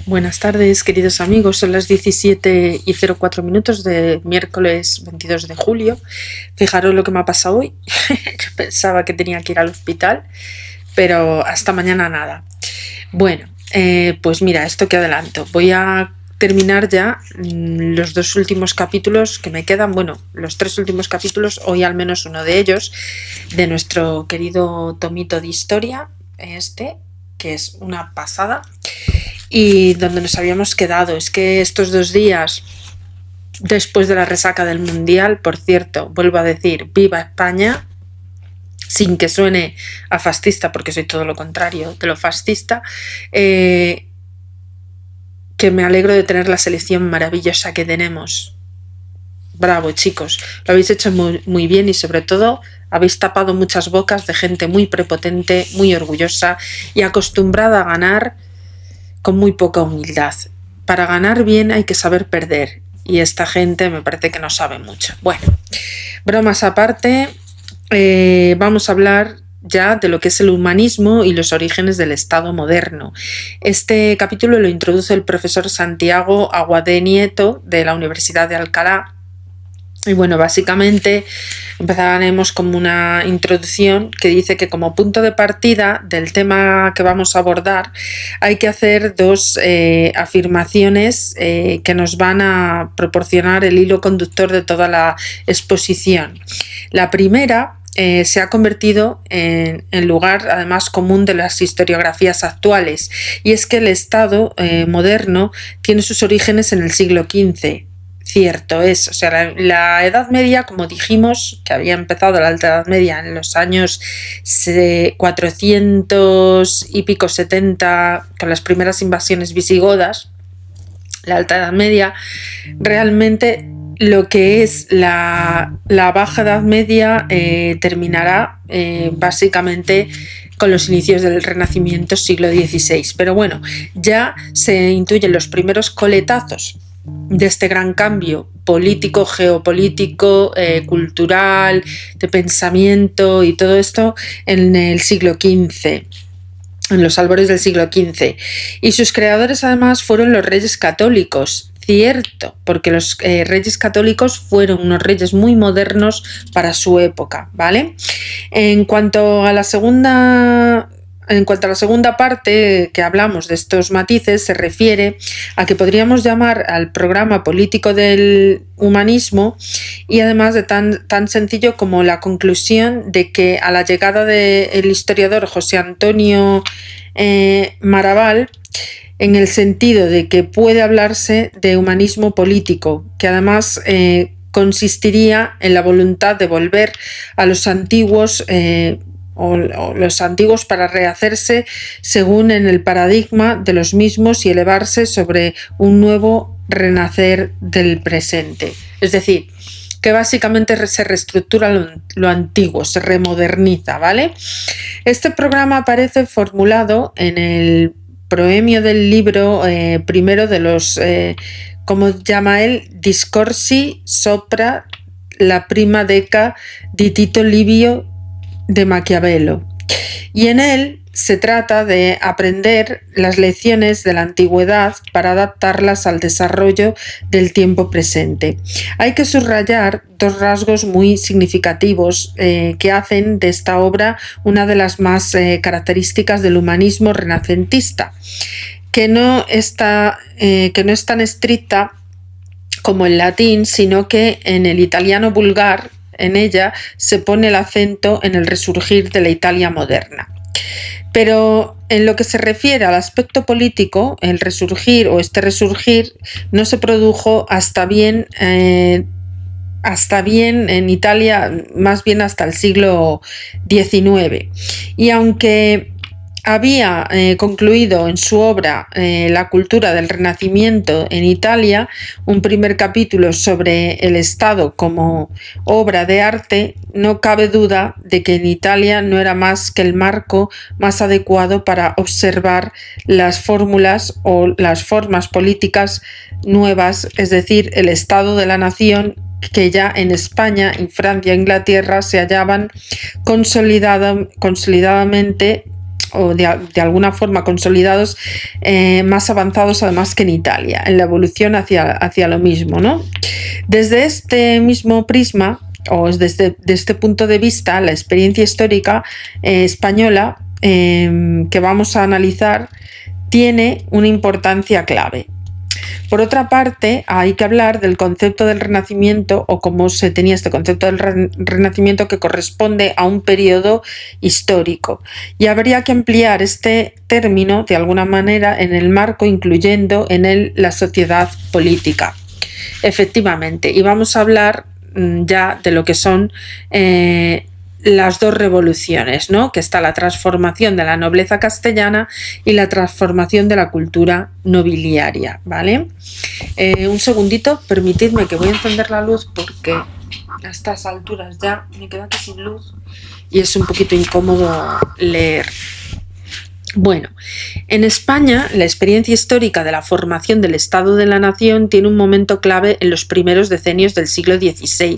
Buenas tardes, queridos amigos. Son las 17:04 de miércoles 22 de julio. Fijaros lo que me ha pasado hoy. Yo pensaba que tenía que ir al hospital, pero hasta mañana nada. Bueno, pues mira, esto que adelanto. Voy a terminar ya los 2 últimos capítulos que me quedan. Bueno, los 3 últimos capítulos, hoy al menos uno de ellos, de nuestro querido tomito de historia, que es una pasada. Y donde nos habíamos quedado es que estos 2 días después de la resaca del Mundial, por cierto, vuelvo a decir, ¡viva España! Sin que suene a fascista, porque soy todo lo contrario de lo fascista, que me alegro de tener la selección maravillosa que tenemos. Bravo, chicos, lo habéis hecho muy, muy bien y sobre todo habéis tapado muchas bocas de gente muy prepotente, muy orgullosa y acostumbrada a ganar con muy poca humildad. Para ganar bien hay que saber perder y esta gente me parece que no sabe mucho. Bueno, bromas aparte, vamos a hablar ya de lo que es el humanismo y los orígenes del Estado moderno. Este capítulo lo introduce el profesor Santiago Aguadé Nieto de la Universidad de Alcalá. Y bueno, básicamente empezaremos como una introducción que dice que como punto de partida del tema que vamos a abordar hay que hacer 2 afirmaciones que nos van a proporcionar el hilo conductor de toda la exposición. La primera se ha convertido en lugar además común de las historiografías actuales, y es que el Estado moderno tiene sus orígenes en el siglo XV. Cierto es, o sea, la Edad Media, como dijimos, que había empezado la Alta Edad Media en los años 400 y pico 70, con las primeras invasiones visigodas, la Alta Edad Media, realmente lo que es la Baja Edad Media terminará básicamente con los inicios del Renacimiento, siglo XVI. Pero bueno, ya se intuyen los primeros coletazos de este gran cambio político, geopolítico, cultural, de pensamiento y todo esto en el siglo XV, en los albores del siglo XV. Y sus creadores además fueron los reyes católicos. Cierto, porque los reyes católicos fueron unos reyes muy modernos para su época, ¿vale? En cuanto a la segunda parte que hablamos de estos matices, se refiere a que podríamos llamar al programa político del humanismo, y además de tan sencillo como la conclusión de que a la llegada del historiador José Antonio Maraval, en el sentido de que puede hablarse de humanismo político, que además consistiría en la voluntad de volver a los antiguos o los antiguos para rehacerse según en el paradigma de los mismos y elevarse sobre un nuevo renacer del presente. Es decir, que básicamente se reestructura lo antiguo, se remoderniza, ¿vale? Este programa aparece formulado en el proemio del libro primero de los, como llama él, Discorsi sopra la prima deca di Tito Livio de Maquiavelo, y en él se trata de aprender las lecciones de la antigüedad para adaptarlas al desarrollo del tiempo presente. Hay que subrayar 2 rasgos muy significativos que hacen de esta obra una de las más características del humanismo renacentista, que no es tan estricta como el latín, sino que en el italiano vulgar, en ella se pone el acento en el resurgir de la Italia moderna. Pero en lo que se refiere al aspecto político, el resurgir o este resurgir no se produjo hasta bien en Italia, más bien hasta el siglo XIX. Y aunque había concluido en su obra La cultura del Renacimiento en Italia, un primer capítulo sobre el Estado como obra de arte, no cabe duda de que en Italia no era más que el marco más adecuado para observar las fórmulas o las formas políticas nuevas, es decir, el Estado de la nación, que ya en España, en Francia e Inglaterra se hallaban consolidadamente o de alguna forma consolidados, más avanzados además que en Italia, en la evolución hacia lo mismo, ¿no? Desde este mismo prisma, o desde este punto de vista, la experiencia histórica española que vamos a analizar tiene una importancia clave. Por otra parte, hay que hablar del concepto del Renacimiento, o cómo se tenía este concepto del Renacimiento, que corresponde a un periodo histórico. Y habría que ampliar este término de alguna manera en el marco, incluyendo en él la sociedad política. Efectivamente, y vamos a hablar ya de lo que son las dos revoluciones, ¿no? Que está la transformación de la nobleza castellana y la transformación de la cultura nobiliaria, ¿vale? Un segundito, permitidme que voy a encender la luz porque a estas alturas ya me quedo aquí sin luz y es un poquito incómodo leer. Bueno, en España la experiencia histórica de la formación del Estado de la Nación tiene un momento clave en los primeros decenios del siglo XVI.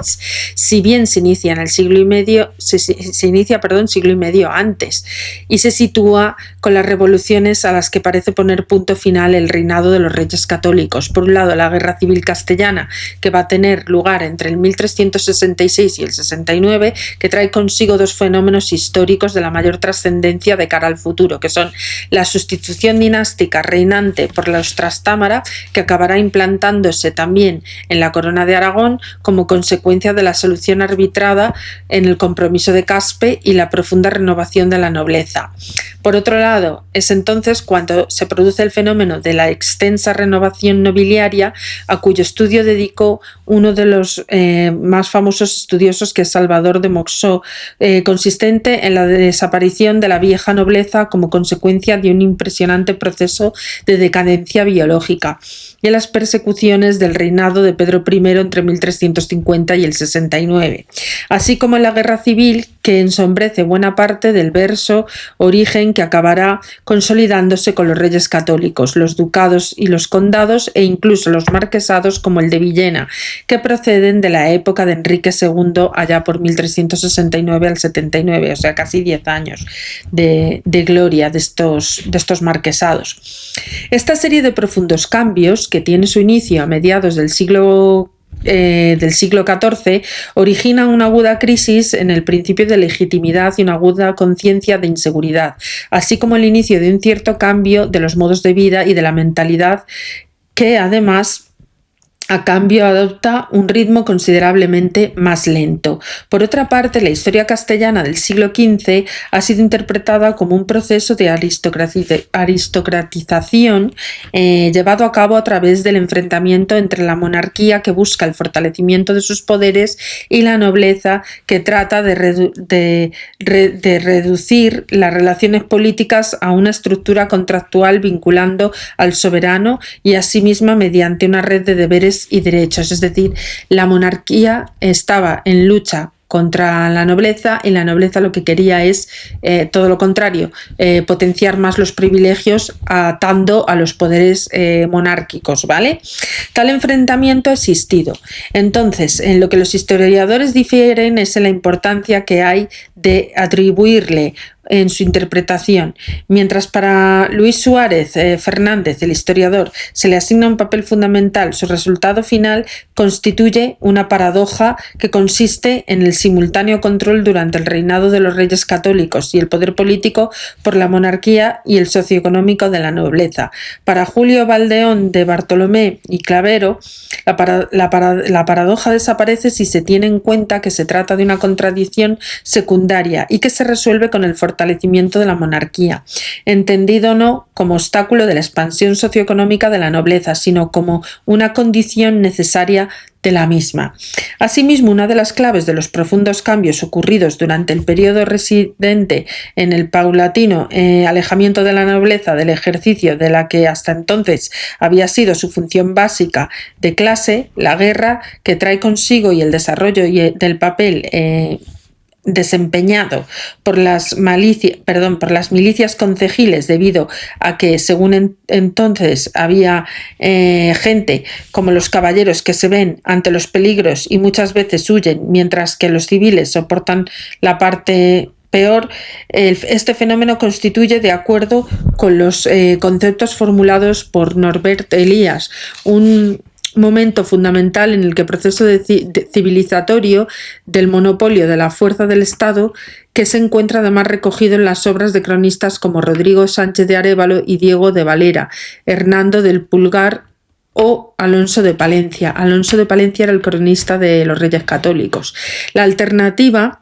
Si bien se inicia en el siglo y medio antes, y se sitúa con las revoluciones a las que parece poner punto final el reinado de los reyes católicos. Por un lado, la Guerra Civil Castellana, que va a tener lugar entre el 1366 y el 69, que trae consigo dos fenómenos históricos de la mayor trascendencia de cara al futuro, que son la sustitución dinástica reinante por los Trastámara, que acabará implantándose también en la corona de Aragón como consecuencia de la solución arbitrada en el compromiso de Caspe y la profunda renovación de la nobleza. Por otro lado, es entonces cuando se produce el fenómeno de la extensa renovación nobiliaria, a cuyo estudio dedicó uno de los más famosos estudiosos, que es Salvador de Moxó, consistente en la desaparición de la vieja nobleza como consecuencia de un impresionante proceso de decadencia biológica, y en las persecuciones del reinado de Pedro I entre 1350 y el 69, así como en la guerra civil, que ensombrece buena parte del verso origen que acabará consolidándose con los reyes católicos, los ducados y los condados, e incluso los marquesados como el de Villena, que proceden de la época de Enrique II allá por 1369 al 79, o sea, casi 10 años de gloria de estos marquesados. Esta serie de profundos cambios, que tiene su inicio a mediados del siglo XIV, origina una aguda crisis en el principio de legitimidad y una aguda conciencia de inseguridad, así como el inicio de un cierto cambio de los modos de vida y de la mentalidad, que además a cambio adopta un ritmo considerablemente más lento. Por otra parte, la historia castellana del siglo XV ha sido interpretada como un proceso de aristocratización llevado a cabo a través del enfrentamiento entre la monarquía, que busca el fortalecimiento de sus poderes, y la nobleza, que trata de reducir las relaciones políticas a una estructura contractual vinculando al soberano y a sí misma mediante una red de deberes y derechos. Es decir, la monarquía estaba en lucha contra la nobleza, y la nobleza lo que quería es todo lo contrario, potenciar más los privilegios atando a los poderes monárquicos, ¿vale? Tal enfrentamiento ha existido. Entonces, en lo que los historiadores difieren es en la importancia que hay de atribuirle en su interpretación. Mientras para Luis Suárez Fernández, el historiador, se le asigna un papel fundamental, su resultado final constituye una paradoja que consiste en el simultáneo control durante el reinado de los reyes católicos y el poder político por la monarquía y el socioeconómico de la nobleza. Para Julio Valdeón de Bartolomé y Clavero, la paradoja desaparece si se tiene en cuenta que se trata de una contradicción secundaria y que se resuelve con el fortalecimiento de la monarquía, entendido no como obstáculo de la expansión socioeconómica de la nobleza, sino como una condición necesaria de la misma. Asimismo, una de las claves de los profundos cambios ocurridos durante el periodo residente en el paulatino alejamiento de la nobleza del ejercicio de la que hasta entonces había sido su función básica de clase, la guerra, que trae consigo, y el desarrollo del papel desempeñado por las milicias concejiles, debido a que según entonces había gente como los caballeros que se ven ante los peligros y muchas veces huyen, mientras que los civiles soportan la parte peor, este fenómeno constituye, de acuerdo con los conceptos formulados por Norbert Elias, un momento fundamental en el que el proceso civilizatorio del monopolio de la fuerza del Estado, que se encuentra además recogido en las obras de cronistas como Rodrigo Sánchez de Arévalo y Diego de Valera, Hernando del Pulgar o Alonso de Palencia. Alonso de Palencia era el cronista de los Reyes Católicos. La alternativa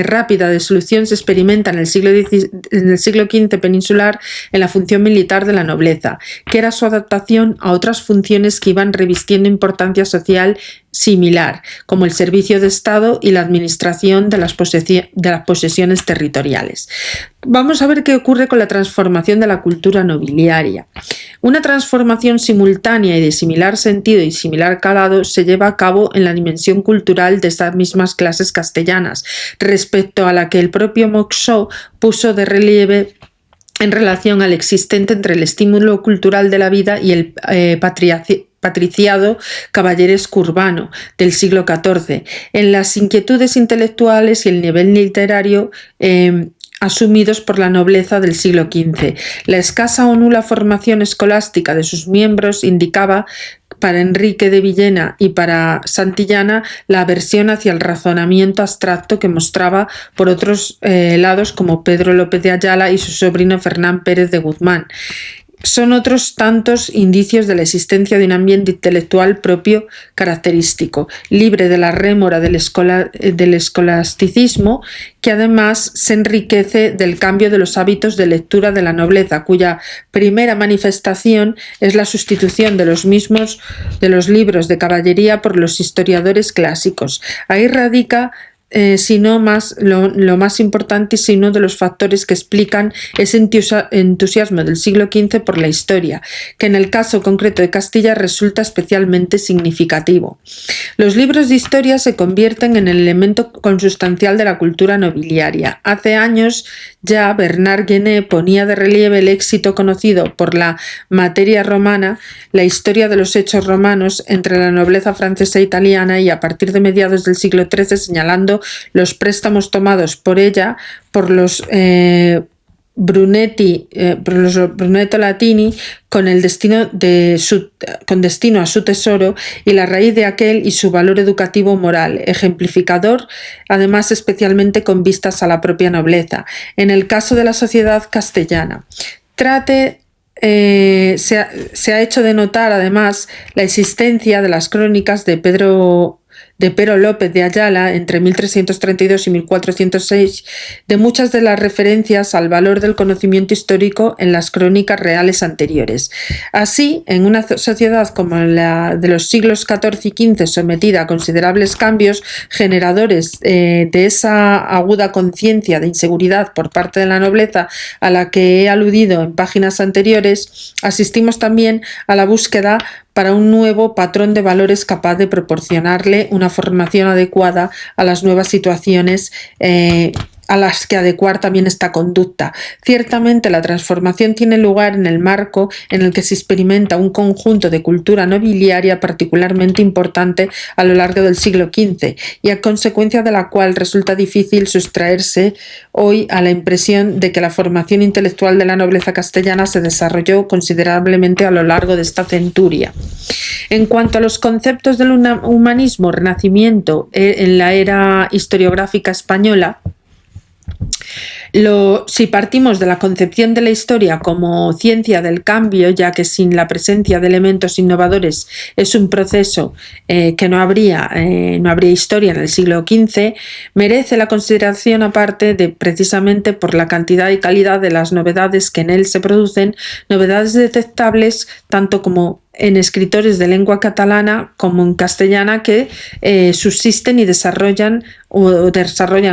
rápida de solución se experimenta en el siglo XV peninsular en la función militar de la nobleza, que era su adaptación a otras funciones que iban revistiendo importancia social similar, como el servicio de Estado y la administración de las posesiones territoriales. Vamos a ver qué ocurre con la transformación de la cultura nobiliaria. Una transformación simultánea y de similar sentido y similar calado se lleva a cabo en la dimensión cultural de estas mismas clases castellanas, respecto a la que el propio Moxó puso de relieve en relación al existente entre el estímulo cultural de la vida y el patriciado caballeresco urbano del siglo XIV, en las inquietudes intelectuales y el nivel literario asumidos por la nobleza del siglo XV. La escasa o nula formación escolástica de sus miembros indicaba para Enrique de Villena y para Santillana la aversión hacia el razonamiento abstracto que mostraba por otros lados como Pedro López de Ayala y su sobrino Fernán Pérez de Guzmán. Son otros tantos indicios de la existencia de un ambiente intelectual propio característico, libre de la rémora del escolasticismo, que además se enriquece del cambio de los hábitos de lectura de la nobleza, cuya primera manifestación es la sustitución de los libros de caballería por los historiadores clásicos. Ahí radica lo más importante y si uno de los factores que explican ese entusiasmo del siglo XV por la historia, que en el caso concreto de Castilla resulta especialmente significativo. Los libros de historia se convierten en el elemento consustancial de la cultura nobiliaria. Hace años ya Bernard Guénon ponía de relieve el éxito conocido por la materia romana, la historia de los hechos romanos entre la nobleza francesa e italiana, y a partir de mediados del siglo XIII señalando los préstamos tomados por ella por los Brunetto Latini con destino a su tesoro y la raíz de aquel y su valor educativo moral, ejemplificador, además especialmente con vistas a la propia nobleza. En el caso de la sociedad castellana, se ha hecho de notar además la existencia de las crónicas de Pero López de Ayala entre 1332 y 1406, de muchas de las referencias al valor del conocimiento histórico en las crónicas reales anteriores. Así, en una sociedad como la de los siglos XIV y XV, sometida a considerables cambios generadores de esa aguda conciencia de inseguridad por parte de la nobleza a la que he aludido en páginas anteriores, asistimos también a la búsqueda para un nuevo patrón de valores capaz de proporcionarle una formación adecuada a las nuevas situaciones a las que adecuar también esta conducta. Ciertamente la transformación tiene lugar en el marco en el que se experimenta un conjunto de cultura nobiliaria particularmente importante a lo largo del siglo XV y a consecuencia de la cual resulta difícil sustraerse hoy a la impresión de que la formación intelectual de la nobleza castellana se desarrolló considerablemente a lo largo de esta centuria. En cuanto a los conceptos del humanismo renacimiento en la era historiográfica española, si partimos de la concepción de la historia como ciencia del cambio, ya que sin la presencia de elementos innovadores es un proceso que no habría historia en el siglo XV, merece la consideración aparte precisamente por la cantidad y calidad de las novedades que en él se producen, novedades detectables tanto como en escritores de lengua catalana como en castellana que subsisten y desarrollan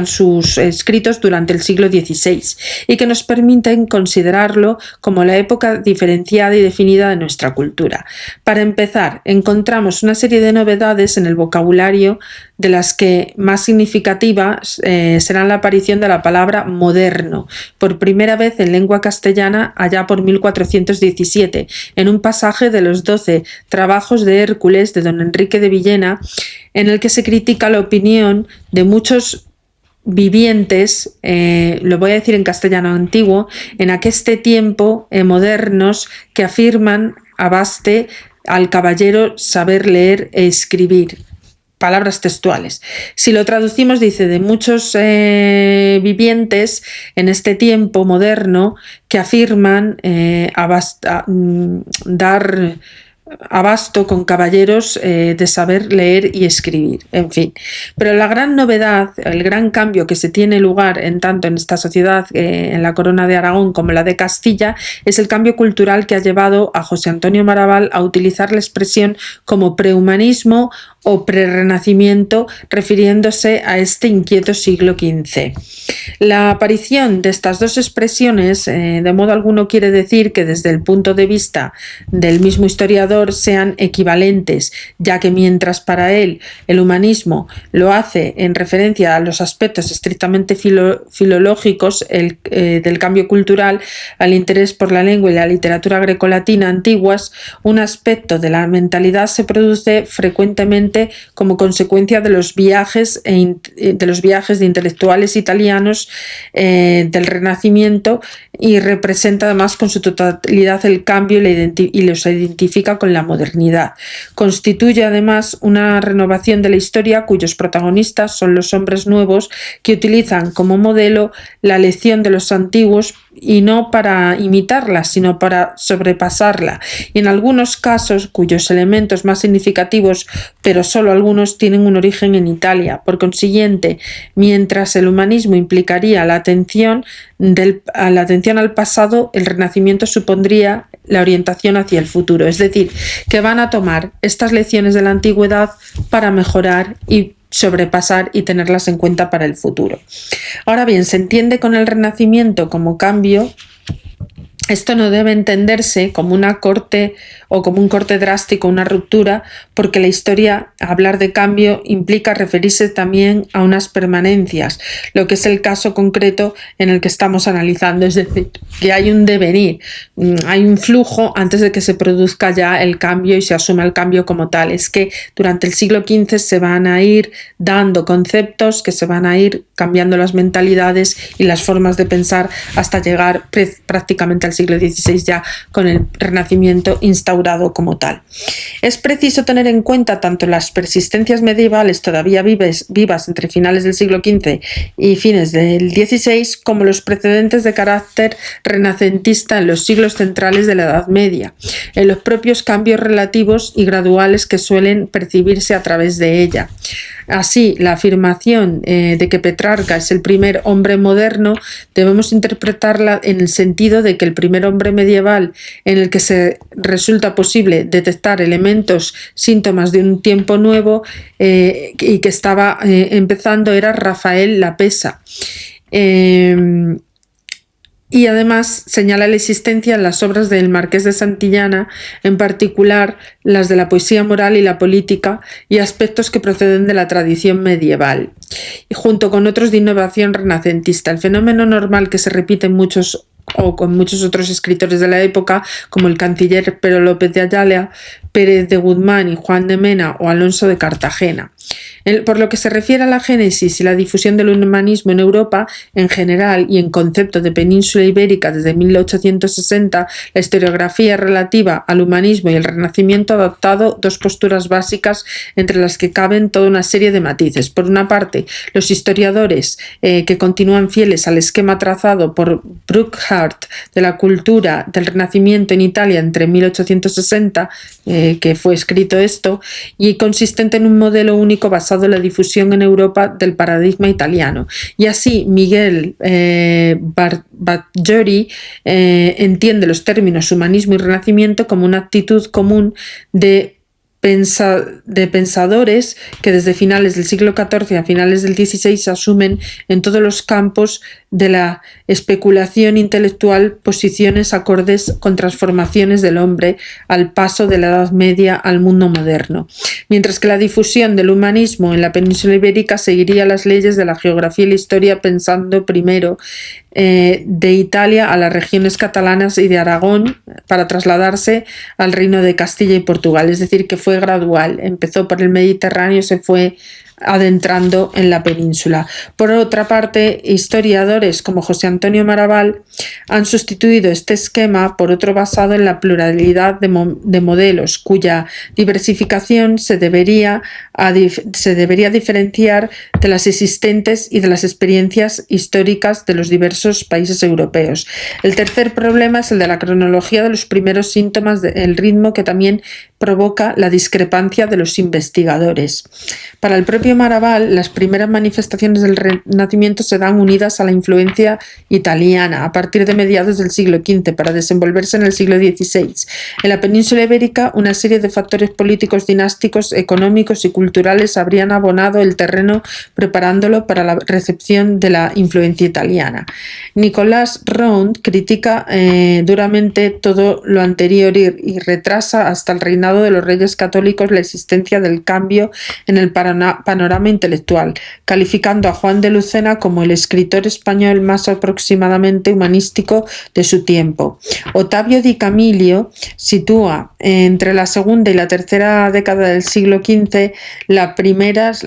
sus escritos durante el siglo XVI y que nos permiten considerarlo como la época diferenciada y definida de nuestra cultura. Para empezar, encontramos una serie de novedades en el vocabulario, de las que más significativas serán la aparición de la palabra moderno, por primera vez en lengua castellana allá por 1417, en un pasaje de los 12 trabajos de Hércules de don Enrique de Villena, en el que se critica la opinión de muchos vivientes, lo voy a decir en castellano antiguo, en aqueste tiempo modernos que afirman abaste al caballero saber leer e escribir. Palabras textuales. Si lo traducimos, dice, de muchos vivientes en este tiempo moderno que afirman dar abasto con caballeros de saber leer y escribir, en fin. Pero la gran novedad, el gran cambio que se tiene lugar tanto en esta sociedad, en la Corona de Aragón como la de Castilla, es el cambio cultural que ha llevado a José Antonio Maraval a utilizar la expresión como prehumanismo o prerrenacimiento, refiriéndose a este inquieto siglo XV. La aparición de estas dos expresiones, de modo alguno, quiere decir que desde el punto de vista del mismo historiador sean equivalentes, ya que mientras para él el humanismo lo hace en referencia a los aspectos estrictamente filológicos del cambio cultural, al interés por la lengua y la literatura grecolatina antiguas, un aspecto de la mentalidad se produce frecuentemente como consecuencia de los viajes de intelectuales italianos del Renacimiento, y representa además con su totalidad el cambio y los identifica con la modernidad. Constituye además una renovación de la historia cuyos protagonistas son los hombres nuevos que utilizan como modelo la lección de los antiguos, y no para imitarla, sino para sobrepasarla, y en algunos casos cuyos elementos más significativos, pero solo algunos, tienen un origen en Italia. Por consiguiente, mientras el humanismo implicaría la atención al pasado, el Renacimiento supondría la orientación hacia el futuro, es decir, que van a tomar estas lecciones de la antigüedad para mejorar y sobrepasar y tenerlas en cuenta para el futuro. Ahora bien, se entiende con el Renacimiento como cambio. Esto no debe entenderse como un corte drástico, una ruptura, porque la historia, hablar de cambio, implica referirse también a unas permanencias, lo que es el caso concreto en el que estamos analizando, es decir, que hay un devenir, hay un flujo antes de que se produzca ya el cambio y se asuma el cambio como tal. Es que durante el siglo XV se van a ir dando conceptos que se van a ir cambiando las mentalidades y las formas de pensar hasta llegar prácticamente al siglo XVI, ya con el Renacimiento instaurado como tal. Es preciso tener en cuenta tanto las persistencias medievales todavía vivas entre finales del siglo XV y fines del XVI, como los precedentes de carácter renacentista en los siglos centrales de la Edad Media, en los propios cambios relativos y graduales que suelen percibirse a través de ella. Así, la afirmación de que Petrarca es el primer hombre moderno debemos interpretarla en el sentido de que el primer hombre medieval en el que se resulta posible detectar elementos, síntomas de un tiempo nuevo y que estaba empezando era Rafael Lapesa. Y además señala la existencia en las obras del Marqués de Santillana, en particular las de la poesía moral y la política, y aspectos que proceden de la tradición medieval, y junto con otros de innovación renacentista. El fenómeno normal que se repite con muchos otros escritores de la época, como el canciller Pero López de Ayala, Pérez de Guzmán y Juan de Mena o Alonso de Cartagena. Por lo que se refiere a la génesis y la difusión del humanismo en Europa en general y en concepto de península ibérica desde 1860, la historiografía relativa al humanismo y el Renacimiento ha adoptado dos posturas básicas entre las que caben toda una serie de matices. Por una parte, los historiadores que continúan fieles al esquema trazado por Burckhardt de la cultura del Renacimiento en Italia entre 1860, que fue escrito esto, y consistente en un modelo único basado en la difusión en Europa del paradigma italiano. Y así Miguel Bajori entiende los términos humanismo y renacimiento como una actitud común de pensadores que desde finales del siglo XIV a finales del XVI asumen en todos los campos de la especulación intelectual posiciones acordes con transformaciones del hombre al paso de la Edad Media al mundo moderno, mientras que la difusión del humanismo en la península ibérica seguiría las leyes de la geografía y la historia, pensando primero de Italia a las regiones catalanas y de Aragón para trasladarse al reino de Castilla y Portugal, es decir, que fue gradual, empezó por el Mediterráneo, se fue adentrando en la península. Por otra parte, historiadores como José Antonio Maraval han sustituido este esquema por otro basado en la pluralidad de modelos, cuya diversificación se debería diferenciar de las existentes y de las experiencias históricas de los diversos países europeos. El tercer problema es el de la cronología de los primeros síntomas del ritmo, que también provoca la discrepancia de los investigadores. Para el propio Maraval, las primeras manifestaciones del Renacimiento se dan unidas a la influencia italiana a partir de mediados del siglo XV para desenvolverse en el siglo XVI. En la península ibérica, una serie de factores políticos, dinásticos, económicos y culturales habrían abonado el terreno, preparándolo para la recepción de la influencia italiana. Nicolas Round critica duramente todo lo anterior y retrasa hasta el reinado de los reyes católicos la existencia del cambio en el panorama intelectual, calificando a Juan de Lucena como el escritor español más aproximadamente humanístico de su tiempo. Ottavio Di Camillo sitúa entre la segunda y la tercera década del siglo XV las primeras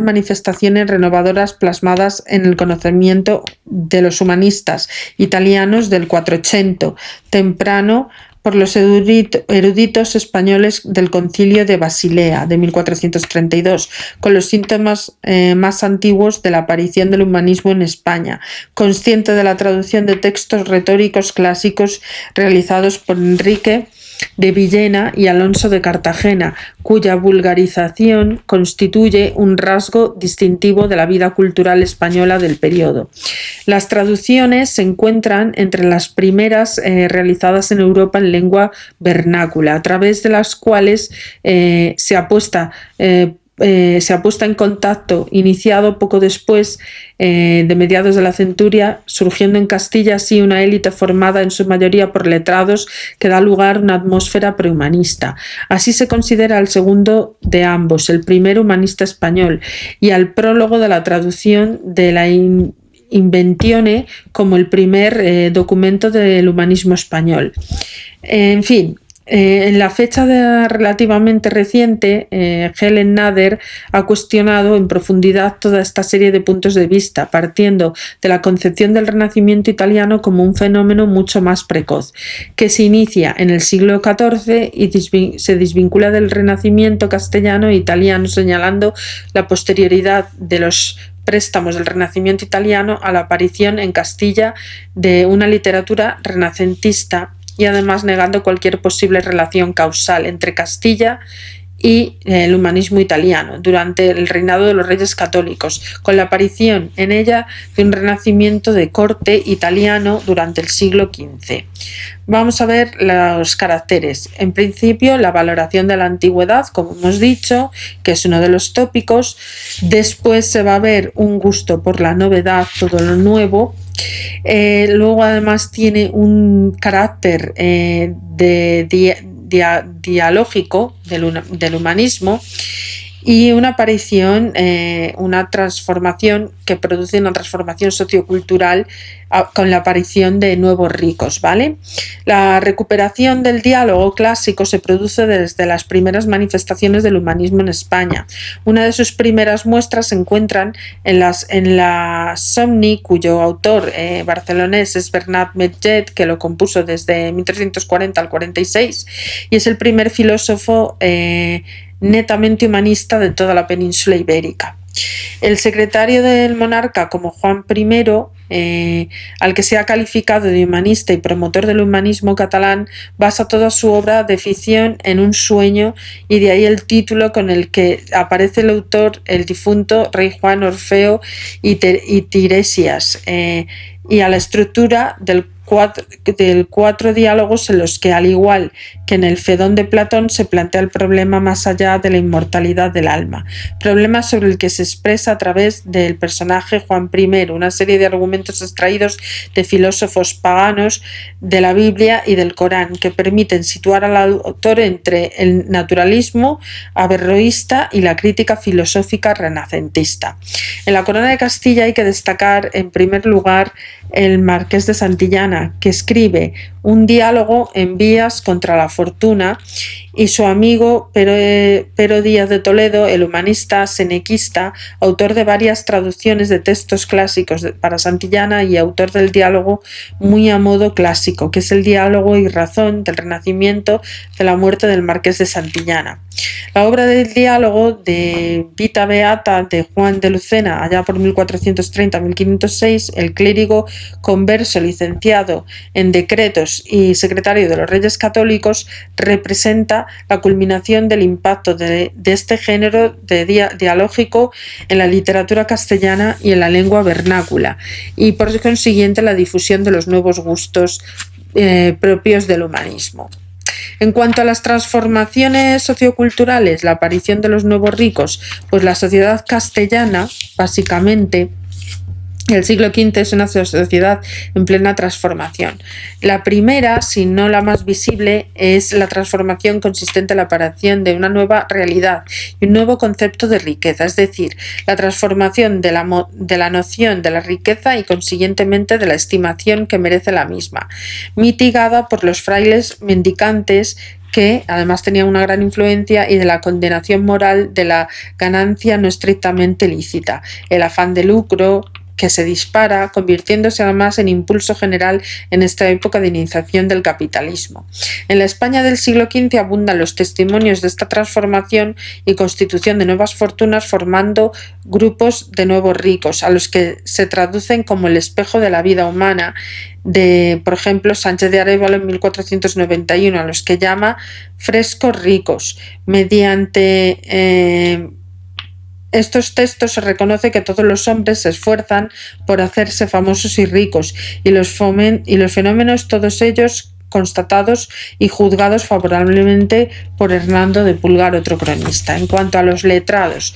manifestaciones renovadoras plasmadas en el conocimiento de los humanistas italianos del 480, temprano por los eruditos españoles del Concilio de Basilea de 1432, con los síntomas más antiguos de la aparición del humanismo en España, consciente de la traducción de textos retóricos clásicos realizados por Enrique de Villena y Alonso de Cartagena, cuya vulgarización constituye un rasgo distintivo de la vida cultural española del periodo. Las traducciones se encuentran entre las primeras realizadas en Europa en lengua vernácula, a través de las cuales se ha puesto en contacto, iniciado poco después de mediados de la centuria, surgiendo en Castilla así una élite formada en su mayoría por letrados que da lugar a una atmósfera prehumanista. Así se considera al segundo de ambos, el primer humanista español, y al prólogo de la traducción de la Inventione como el primer documento del humanismo español. En fin, en la fecha relativamente reciente, Helen Nader ha cuestionado en profundidad toda esta serie de puntos de vista, partiendo de la concepción del Renacimiento italiano como un fenómeno mucho más precoz, que se inicia en el siglo XIV y se desvincula del Renacimiento castellano e italiano, señalando la posterioridad de los préstamos del Renacimiento italiano a la aparición en Castilla de una literatura renacentista, y además negando cualquier posible relación causal entre Castilla y el humanismo italiano durante el reinado de los reyes católicos, con la aparición en ella de un renacimiento de corte italiano durante el siglo XV. Vamos a ver los caracteres. En principio, la valoración de la antigüedad, como hemos dicho, que es uno de los tópicos. Después se va a ver un gusto por la novedad, todo lo nuevo. Luego además tiene un carácter dialógico del humanismo y una aparición, una transformación que produce una transformación sociocultural con la aparición de nuevos ricos, ¿vale? La recuperación del diálogo clásico se produce desde las primeras manifestaciones del humanismo en España. Una de sus primeras muestras se encuentran en la Somni, cuyo autor barcelonés es Bernat Metget, que lo compuso desde 1340 al 46, y es el primer filósofo netamente humanista de toda la península ibérica. El secretario del monarca, como Juan I, al que se ha calificado de humanista y promotor del humanismo catalán, basa toda su obra de ficción en un sueño, y de ahí el título con el que aparece el autor, el difunto rey Juan Orfeo y Tiresias, y a la estructura del cuatro diálogos en los que, al igual que en el Fedón de Platón, se plantea el problema más allá de la inmortalidad del alma, problema sobre el que se expresa a través del personaje Juan I, una serie de argumentos extraídos de filósofos paganos, de la Biblia y del Corán, que permiten situar al autor entre el naturalismo averroísta y la crítica filosófica renacentista. En la Corona de Castilla hay que destacar, en primer lugar, el Marqués de Santillana, que escribe un diálogo en vías contra la fortuna, y su amigo Pero Díaz de Toledo, el humanista senequista, autor de varias traducciones de textos clásicos para Santillana y autor del diálogo muy a modo clásico, que es el diálogo y razón del Renacimiento de la muerte del Marqués de Santillana. La obra del diálogo de Vita Beata de Juan de Lucena, allá por 1430-1506, el clérigo converso licenciado en decretos y secretario de los Reyes Católicos, representa la culminación del impacto de este género dialógico en la literatura castellana y en la lengua vernácula, y por consiguiente la difusión de los nuevos gustos propios del humanismo. En cuanto a las transformaciones socioculturales, la aparición de los nuevos ricos, pues la sociedad castellana, básicamente, el siglo XV es una sociedad en plena transformación. La primera, si no la más visible, es la transformación consistente en la aparición de una nueva realidad y un nuevo concepto de riqueza, es decir, la transformación de la noción de la riqueza y consiguientemente de la estimación que merece la misma, mitigada por los frailes mendicantes, que además tenían una gran influencia, y de la condenación moral de la ganancia no estrictamente lícita, el afán de lucro que se dispara, convirtiéndose además en impulso general en esta época de iniciación del capitalismo. En la España del siglo XV abundan los testimonios de esta transformación y constitución de nuevas fortunas, formando grupos de nuevos ricos, a los que se traducen como el espejo de la vida humana, de, por ejemplo, Sánchez de Arévalo en 1491, a los que llama frescos ricos. Mediante estos textos se reconoce que todos los hombres se esfuerzan por hacerse famosos y ricos, y los fenómenos, todos ellos constatados y juzgados favorablemente por Hernando de Pulgar, otro cronista. En cuanto a los letrados,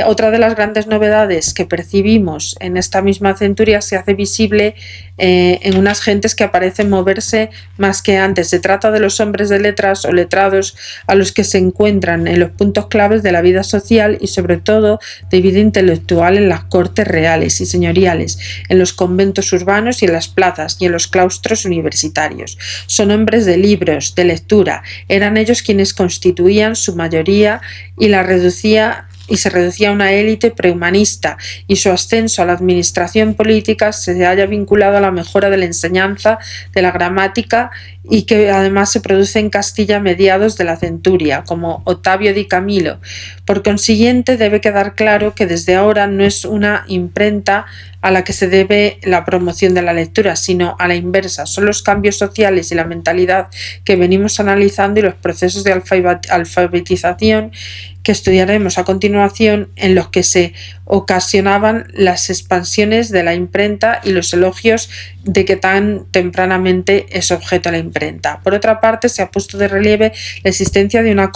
otra de las grandes novedades que percibimos en esta misma centuria se hace visible en unas gentes que parecen moverse más que antes. Se trata de los hombres de letras o letrados, a los que se encuentran en los puntos claves de la vida social y sobre todo de vida intelectual en las cortes reales y señoriales, en los conventos urbanos y en las plazas y en los claustros universitarios. Son hombres de libros, de lectura. Eran ellos quienes constituían su mayoría y se reducía a una élite prehumanista, y su ascenso a la administración política se haya vinculado a la mejora de la enseñanza de la gramática, y que además se produce en Castilla a mediados de la centuria, como Ottavio di Camillo. Por consiguiente, debe quedar claro que desde ahora no es una imprenta a la que se debe la promoción de la lectura, sino a la inversa. Son los cambios sociales y la mentalidad que venimos analizando y los procesos de alfabetización que estudiaremos a continuación, en los que se ocasionaban las expansiones de la imprenta y los elogios de que tan tempranamente es objeto la imprenta. Por otra parte, se ha puesto de relieve la existencia de una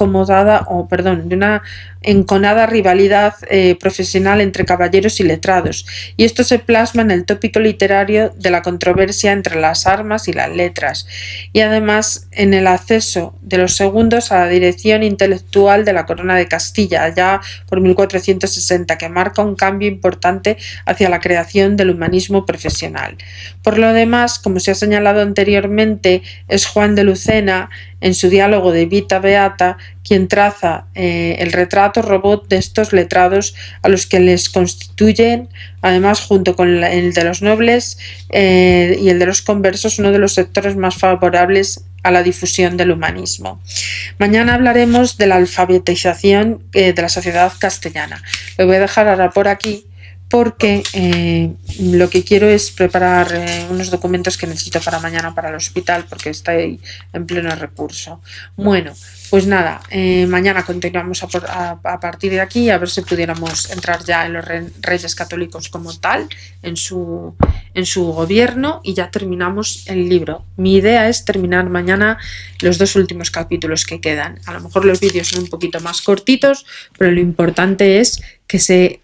enconada rivalidad profesional entre caballeros y letrados, y esto se plasma en el tópico literario de la controversia entre las armas y las letras, y además en el acceso de los segundos a la dirección intelectual de la corona de Castilla, ya por 1460, que marca un cambio importante hacia la creación del humanismo profesional. Por lo demás, como se ha señalado anteriormente, es Juan de Lucena, en su diálogo de Vita Beata, quien traza el retrato robot de estos letrados, a los que les constituyen, además, junto con el de los nobles y el de los conversos, uno de los sectores más favorables a la difusión del humanismo. Mañana hablaremos de la alfabetización de la sociedad castellana. Lo voy a dejar ahora por aquí, porque lo que quiero es preparar unos documentos que necesito para mañana para el hospital, porque estoy en pleno recurso. Bueno, pues nada, mañana continuamos a partir de aquí, a ver si pudiéramos entrar ya en los Reyes Católicos como tal, en su gobierno, y ya terminamos el libro. Mi idea es terminar mañana los 2 últimos capítulos que quedan. A lo mejor los vídeos son un poquito más cortitos, pero lo importante es que se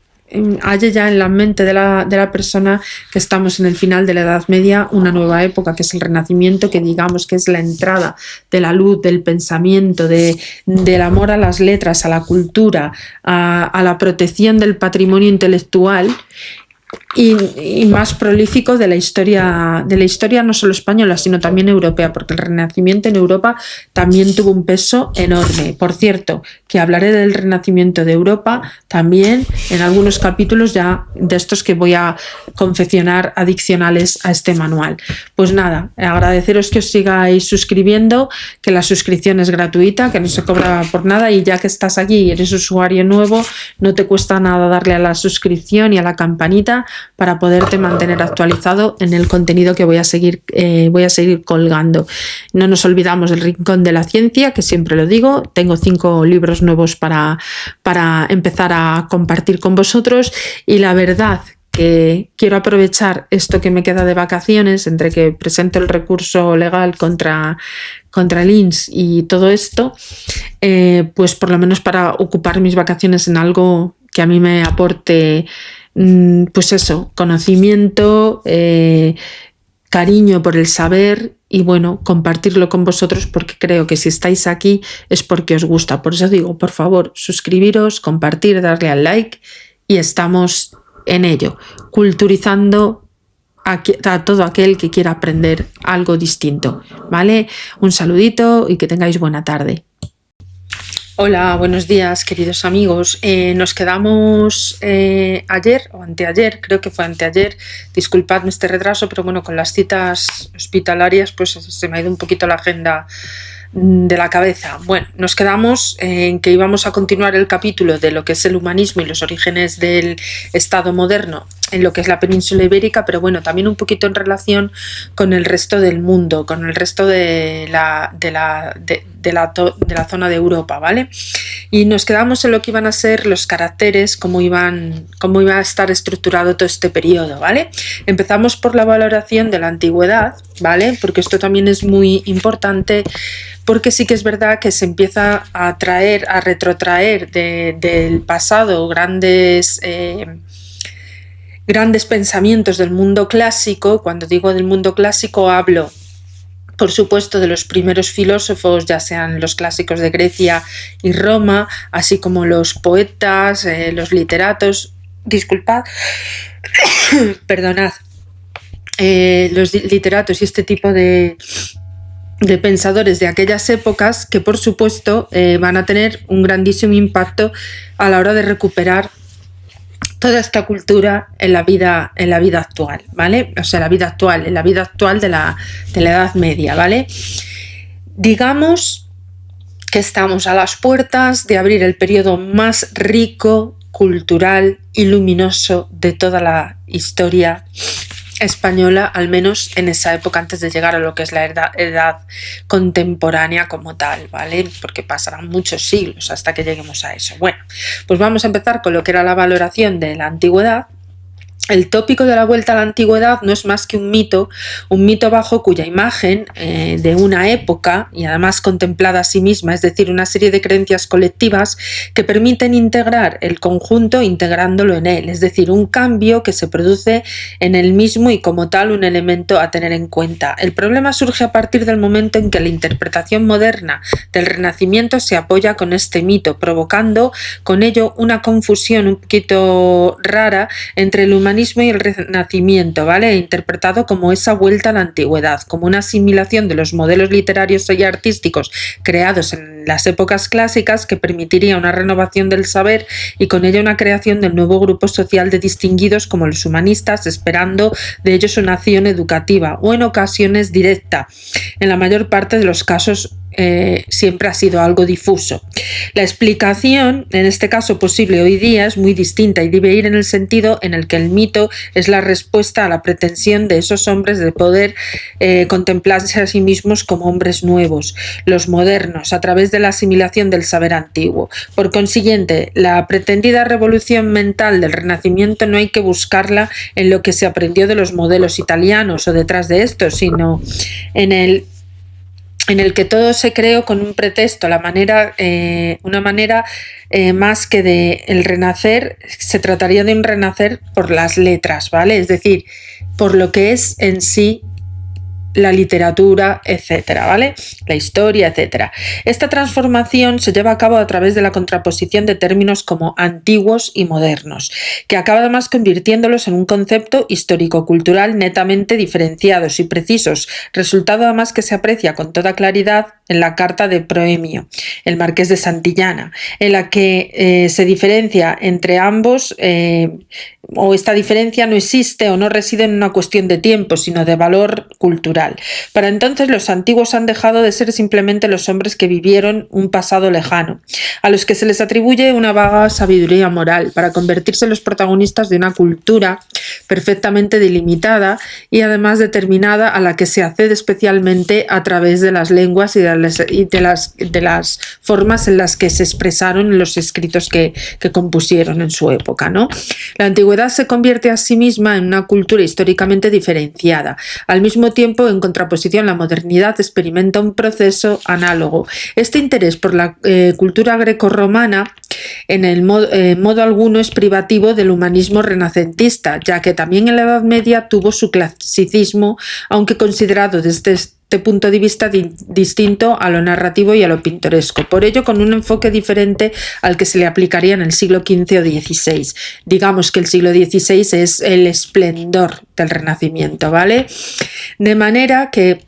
haya ya en la mente de la persona que estamos en el final de la Edad Media, una nueva época que es el Renacimiento, que digamos que es la entrada de la luz, del pensamiento, del amor a las letras, a la cultura, a la protección del patrimonio intelectual, y más prolífico de la historia no solo española, sino también europea, porque el Renacimiento en Europa también tuvo un peso enorme. Por cierto, que hablaré del Renacimiento de Europa también en algunos capítulos ya de estos que voy a confeccionar adicionales a este manual. Pues nada, agradeceros que os sigáis suscribiendo, que la suscripción es gratuita, que no se cobra por nada, y ya que estás aquí y eres usuario nuevo, no te cuesta nada darle a la suscripción y a la campanita para poderte mantener actualizado en el contenido que voy a seguir colgando. No nos olvidamos del Rincón de la Ciencia, que siempre lo digo, tengo 5 libros nuevos para empezar a compartir con vosotros, y la verdad que quiero aprovechar esto que me queda de vacaciones, entre que presento el recurso legal contra el INS y todo esto, pues por lo menos para ocupar mis vacaciones en algo que a mí me aporte, pues eso, conocimiento, cariño por el saber, y bueno, compartirlo con vosotros, porque creo que si estáis aquí es porque os gusta. Por eso digo, por favor, suscribiros, compartir, darle al like, y estamos en ello, culturizando a todo aquel que quiera aprender algo distinto, ¿vale? Un saludito y que tengáis buena tarde. Hola, buenos días, queridos amigos. Nos quedamos ayer o anteayer, creo que fue anteayer, disculpadme este retraso, pero bueno, con las citas hospitalarias pues se me ha ido un poquito la agenda de la cabeza. Bueno, nos quedamos en que íbamos a continuar el capítulo de lo que es el humanismo y los orígenes del Estado moderno en lo que es la península ibérica, pero bueno, también un poquito en relación con el resto del mundo, con el resto de la zona de Europa, ¿vale? Y nos quedamos en lo que iban a ser los caracteres, cómo iba a estar estructurado todo este periodo, ¿vale? Empezamos por la valoración de la antigüedad, ¿vale? Porque esto también es muy importante, porque sí que es verdad que se empieza a retrotraer del pasado grandes pensamientos del mundo clásico. Cuando digo del mundo clásico hablo, por supuesto, de los primeros filósofos, ya sean los clásicos de Grecia y Roma, así como los poetas, los literatos, perdonad, los literatos y este tipo de pensadores de aquellas épocas, que por supuesto van a tener un grandísimo impacto a la hora de recuperar toda esta cultura en la vida actual, ¿vale? O sea, en la vida actual de la Edad Media, ¿vale? Digamos que estamos a las puertas de abrir el periodo más rico, cultural y luminoso de toda la historia española, al menos en esa época, antes de llegar a lo que es la edad contemporánea como tal, ¿vale? Porque pasarán muchos siglos hasta que lleguemos a eso. Bueno, pues vamos a empezar con lo que era la valoración de la antigüedad. El tópico de la vuelta a la antigüedad no es más que un mito bajo cuya imagen de una época, y además contemplada a sí misma, es decir, una serie de creencias colectivas que permiten integrar el conjunto integrándolo en él, es decir, un cambio que se produce en el mismo y como tal un elemento a tener en cuenta. El problema surge a partir del momento en que la interpretación moderna del Renacimiento se apoya con este mito, provocando con ello una confusión un poquito rara entre el humanismo y el Renacimiento, ¿vale? Interpretado como esa vuelta a la antigüedad, como una asimilación de los modelos literarios y artísticos creados en las épocas clásicas, que permitiría una renovación del saber y con ello una creación del nuevo grupo social de distinguidos como los humanistas, esperando de ellos una acción educativa o en ocasiones directa. En la mayor parte de los casos siempre ha sido algo difuso. La explicación, en este caso posible hoy día, es muy distinta y debe ir en el sentido en el que el mito es la respuesta a la pretensión de esos hombres de poder contemplarse a sí mismos como hombres nuevos, los modernos, a través de la asimilación del saber antiguo. Por consiguiente, la pretendida revolución mental del Renacimiento no hay que buscarla en lo que se aprendió de los modelos italianos o detrás de esto, sino en el que todo se creó con un pretexto, una manera más que de el renacer, se trataría de un renacer por las letras, ¿vale? Es decir, por lo que es en sí la literatura, etcétera, ¿vale? La historia, etcétera. Esta transformación se lleva a cabo a través de la contraposición de términos como antiguos y modernos, que acaba además convirtiéndolos en un concepto histórico-cultural netamente diferenciados y precisos, resultado además que se aprecia con toda claridad en la carta de Proemio, el marqués de Santillana, en la que se diferencia entre ambos, o esta diferencia no existe o no reside en una cuestión de tiempo, sino de valor cultural. Para entonces los antiguos han dejado de ser simplemente los hombres que vivieron un pasado lejano, a los que se les atribuye una vaga sabiduría moral, para convertirse en los protagonistas de una cultura perfectamente delimitada y además determinada, a la que se accede especialmente a través de las lenguas y de las formas en las que se expresaron en los escritos que compusieron en su época, ¿no? La antigüedad se convierte a sí misma en una cultura históricamente diferenciada. Al mismo tiempo, en contraposición, la modernidad experimenta un proceso análogo. Este interés por la cultura grecorromana en modo alguno es privativo del humanismo renacentista, ya que también en la Edad Media tuvo su clasicismo, aunque considerado desde este punto de vista distinto a lo narrativo y a lo pintoresco, por ello con un enfoque diferente al que se le aplicaría en el siglo XV o XVI. Digamos que el siglo XVI es el esplendor del Renacimiento, ¿vale? De manera que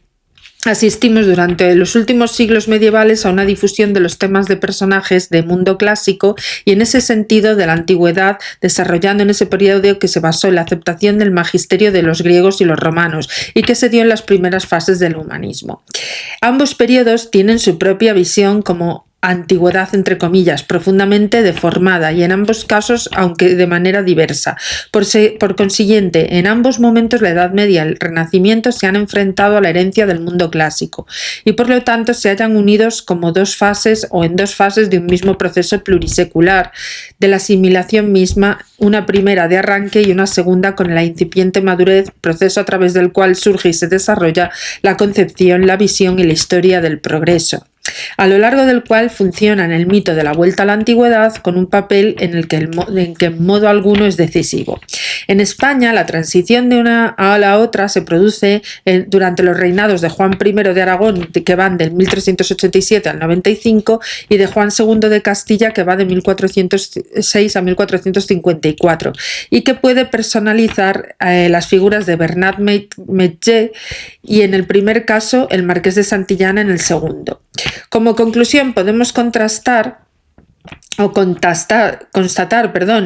asistimos durante los últimos siglos medievales a una difusión de los temas de personajes de mundo clásico y en ese sentido de la antigüedad, desarrollando en ese periodo que se basó en la aceptación del magisterio de los griegos y los romanos y que se dio en las primeras fases del humanismo. Ambos periodos tienen su propia visión como antigüedad entre comillas, profundamente deformada y en ambos casos, aunque de manera diversa. Por consiguiente, en ambos momentos la Edad Media y el Renacimiento se han enfrentado a la herencia del mundo clásico y por lo tanto se hallan unidos como dos fases o en dos fases de un mismo proceso plurisecular de la asimilación misma, una primera de arranque y una segunda con la incipiente madurez, proceso a través del cual surge y se desarrolla la concepción, la visión y la historia del progreso, a lo largo del cual funcionan el mito de la vuelta a la antigüedad con un papel en que en modo alguno es decisivo. En España, la transición de una a la otra se produce durante los reinados de Juan I de Aragón, que van del 1387 al 95, y de Juan II de Castilla, que va de 1406 a 1454, y que puede personalizar las figuras de Bernat Metger y en el primer caso el marqués de Santillana en el segundo. Como conclusión, podemos constatar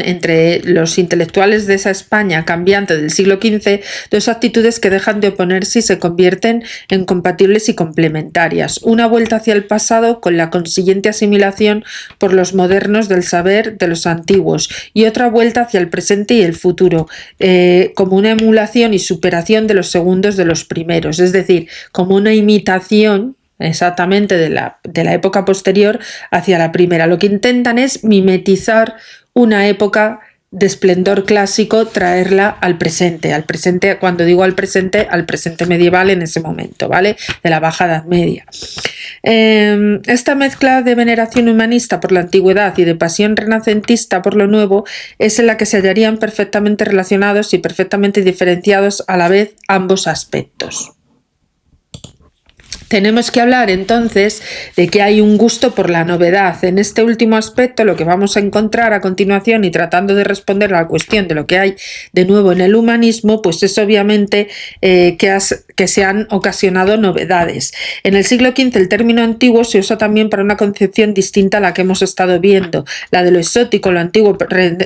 entre los intelectuales de esa España cambiante del siglo XV dos actitudes que dejan de oponerse y se convierten en compatibles y complementarias. Una vuelta hacia el pasado con la consiguiente asimilación por los modernos del saber de los antiguos y otra vuelta hacia el presente y el futuro, como una emulación y superación de los segundos de los primeros, es decir, como una imitación exactamente de la época posterior hacia la primera. Lo que intentan es mimetizar una época de esplendor clásico, traerla al presente, cuando digo al presente medieval en ese momento, ¿vale? De la Baja Edad Media. Esta mezcla de veneración humanista por la antigüedad y de pasión renacentista por lo nuevo es en la que se hallarían perfectamente relacionados y perfectamente diferenciados a la vez ambos aspectos. Tenemos que hablar entonces de que hay un gusto por la novedad. En este último aspecto, lo que vamos a encontrar a continuación y tratando de responder a la cuestión de lo que hay de nuevo en el humanismo, pues es obviamente que se han ocasionado novedades. En el siglo XV el término antiguo se usa también para una concepción distinta a la que hemos estado viendo, la de lo exótico, lo antiguo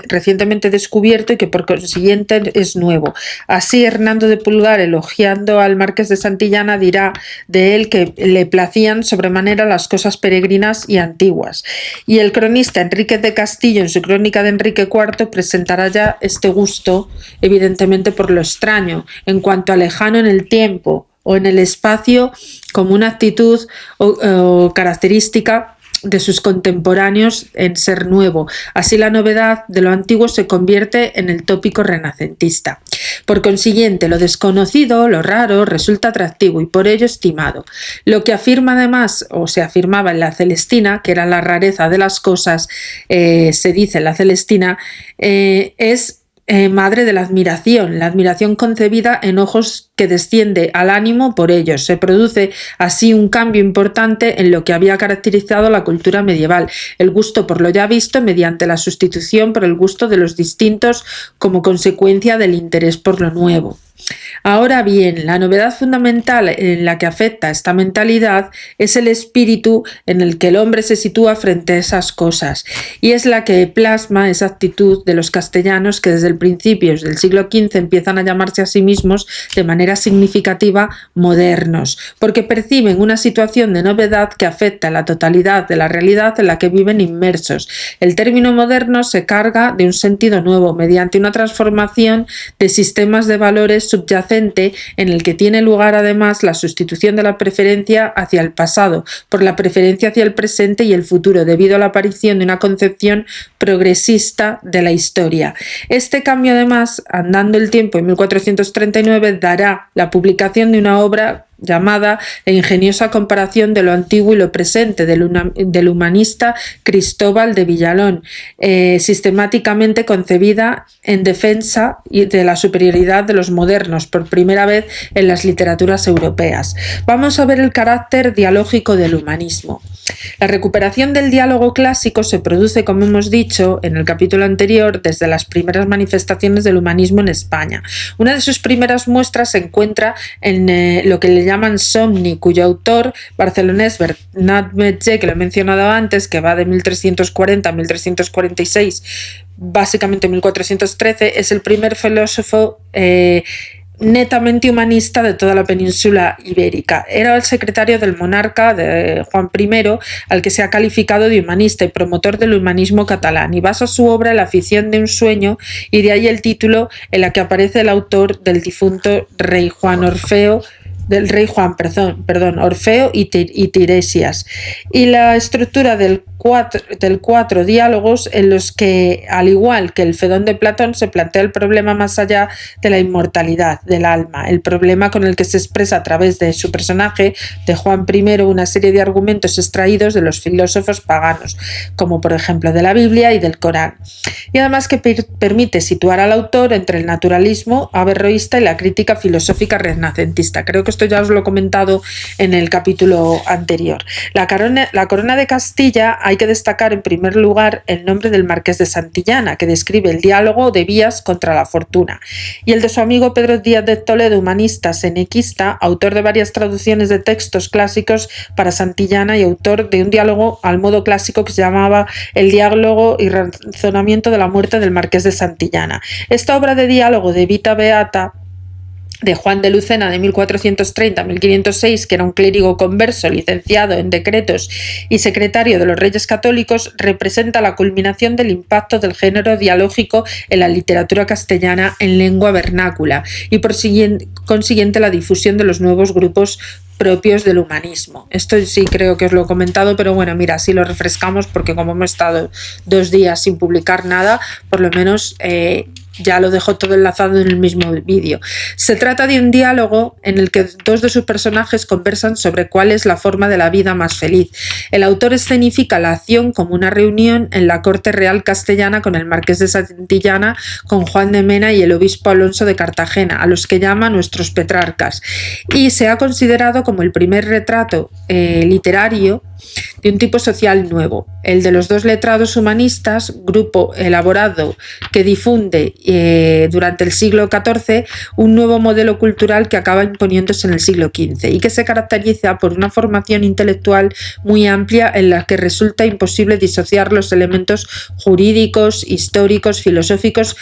recientemente descubierto y que por consiguiente es nuevo. Así Hernando de Pulgar, elogiando al marqués de Santillana, dirá de él que le placían sobremanera las cosas peregrinas y antiguas. Y el cronista Enríquez de Castillo, en su crónica de Enrique IV, presentará ya este gusto, evidentemente por lo extraño, en cuanto a lejano en el tiempo o en el espacio, como una actitud o característica de sus contemporáneos en ser nuevo. Así la novedad de lo antiguo se convierte en el tópico renacentista. Por consiguiente, lo desconocido, lo raro, resulta atractivo y por ello estimado. Lo que afirma además, o se afirmaba en la Celestina, que era la rareza de las cosas, se dice en la Celestina, es madre de la admiración concebida en ojos que desciende al ánimo por ellos. Se produce así un cambio importante en lo que había caracterizado la cultura medieval, el gusto por lo ya visto mediante la sustitución por el gusto de los distintos como consecuencia del interés por lo nuevo. Ahora bien, la novedad fundamental en la que afecta esta mentalidad es el espíritu en el que el hombre se sitúa frente a esas cosas, y es la que plasma esa actitud de los castellanos que desde el principio del siglo XV empiezan a llamarse a sí mismos de manera significativa modernos, porque perciben una situación de novedad que afecta a la totalidad de la realidad en la que viven inmersos. El término moderno se carga de un sentido nuevo mediante una transformación de sistemas de valores subyacente en el que tiene lugar además la sustitución de la preferencia hacia el pasado por la preferencia hacia el presente y el futuro debido a la aparición de una concepción progresista de la historia. Este cambio además, andando el tiempo en 1439, dará la publicación de una obra llamada La ingeniosa comparación de lo antiguo y lo presente del humanista Cristóbal de Villalón, sistemáticamente concebida en defensa de la superioridad de los modernos por primera vez en las literaturas europeas. Vamos a ver el carácter dialógico del humanismo. La recuperación del diálogo clásico se produce, como hemos dicho en el capítulo anterior, desde las primeras manifestaciones del humanismo en España. Una de sus primeras muestras se encuentra en lo que le llaman Somni, cuyo autor barcelonés Bernat Metge, que lo he mencionado antes, que va de 1340 a 1346, básicamente 1413, es el primer filósofo netamente humanista de toda la península ibérica. Era el secretario del monarca de Juan I, al que se ha calificado de humanista y promotor del humanismo catalán, y basa su obra en la afición de un sueño, y de ahí el título en la que aparece el autor del difunto rey Juan Orfeo, Orfeo y Tiresias, y la estructura del cuatro diálogos en los que, al igual que el Fedón de Platón, se plantea el problema más allá de la inmortalidad del alma, el problema con el que se expresa a través de su personaje, de Juan I, una serie de argumentos extraídos de los filósofos paganos, como por ejemplo de la Biblia y del Corán, y además que permite situar al autor entre el naturalismo averroísta y la crítica filosófica renacentista. Creo que esto ya os lo he comentado en el capítulo anterior. La corona de Castilla, hay que destacar en primer lugar el nombre del Marqués de Santillana, que describe el diálogo de Vías contra la fortuna, y el de su amigo Pedro Díaz de Toledo, humanista senequista, autor de varias traducciones de textos clásicos para Santillana y autor de un diálogo al modo clásico que se llamaba El diálogo y razonamiento de la muerte del Marqués de Santillana. Esta obra de diálogo de Vita Beata de Juan de Lucena de 1430 a 1506, que era un clérigo converso, licenciado en decretos y secretario de los Reyes Católicos, representa la culminación del impacto del género dialógico en la literatura castellana en lengua vernácula y por consiguiente la difusión de los nuevos grupos propios del humanismo. Esto sí creo que os lo he comentado, pero bueno, mira, así lo refrescamos porque como hemos estado 2 días sin publicar nada, por lo menos ya lo dejo todo enlazado en el mismo vídeo. Se trata de un diálogo en el que 2 de sus personajes conversan sobre cuál es la forma de la vida más feliz. El autor escenifica la acción como una reunión en la corte real castellana con el Marqués de Santillana, con Juan de Mena y el obispo Alonso de Cartagena, a los que llama nuestros petrarcas, y se ha considerado como el primer retrato literario de un tipo social nuevo, el de los 2 letrados humanistas, grupo elaborado que difunde durante el siglo XIV un nuevo modelo cultural que acaba imponiéndose en el siglo XV y que se caracteriza por una formación intelectual muy amplia en la que resulta imposible disociar los elementos jurídicos, históricos, filosóficos,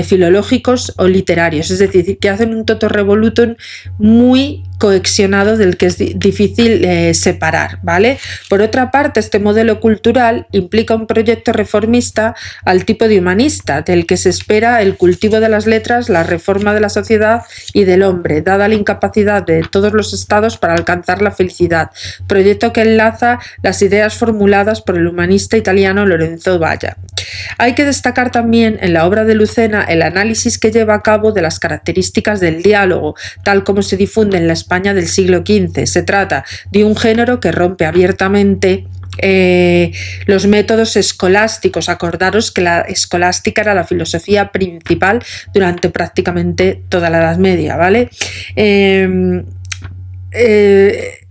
filológicos o literarios, es decir, que hacen un totum revolutum muy coexionado del que es difícil separar, ¿vale? Por otra parte, este modelo cultural implica un proyecto reformista al tipo de humanista, del que se espera el cultivo de las letras, la reforma de la sociedad y del hombre, dada la incapacidad de todos los estados para alcanzar la felicidad, proyecto que enlaza las ideas formuladas por el humanista italiano Lorenzo Valla. Hay que destacar también en la obra de Lucena el análisis que lleva a cabo de las características del diálogo, tal como se difunde en la España del siglo XV. Se trata de un género que rompe abiertamente los métodos escolásticos. Acordaros que la escolástica era la filosofía principal durante prácticamente toda la Edad Media, ¿vale?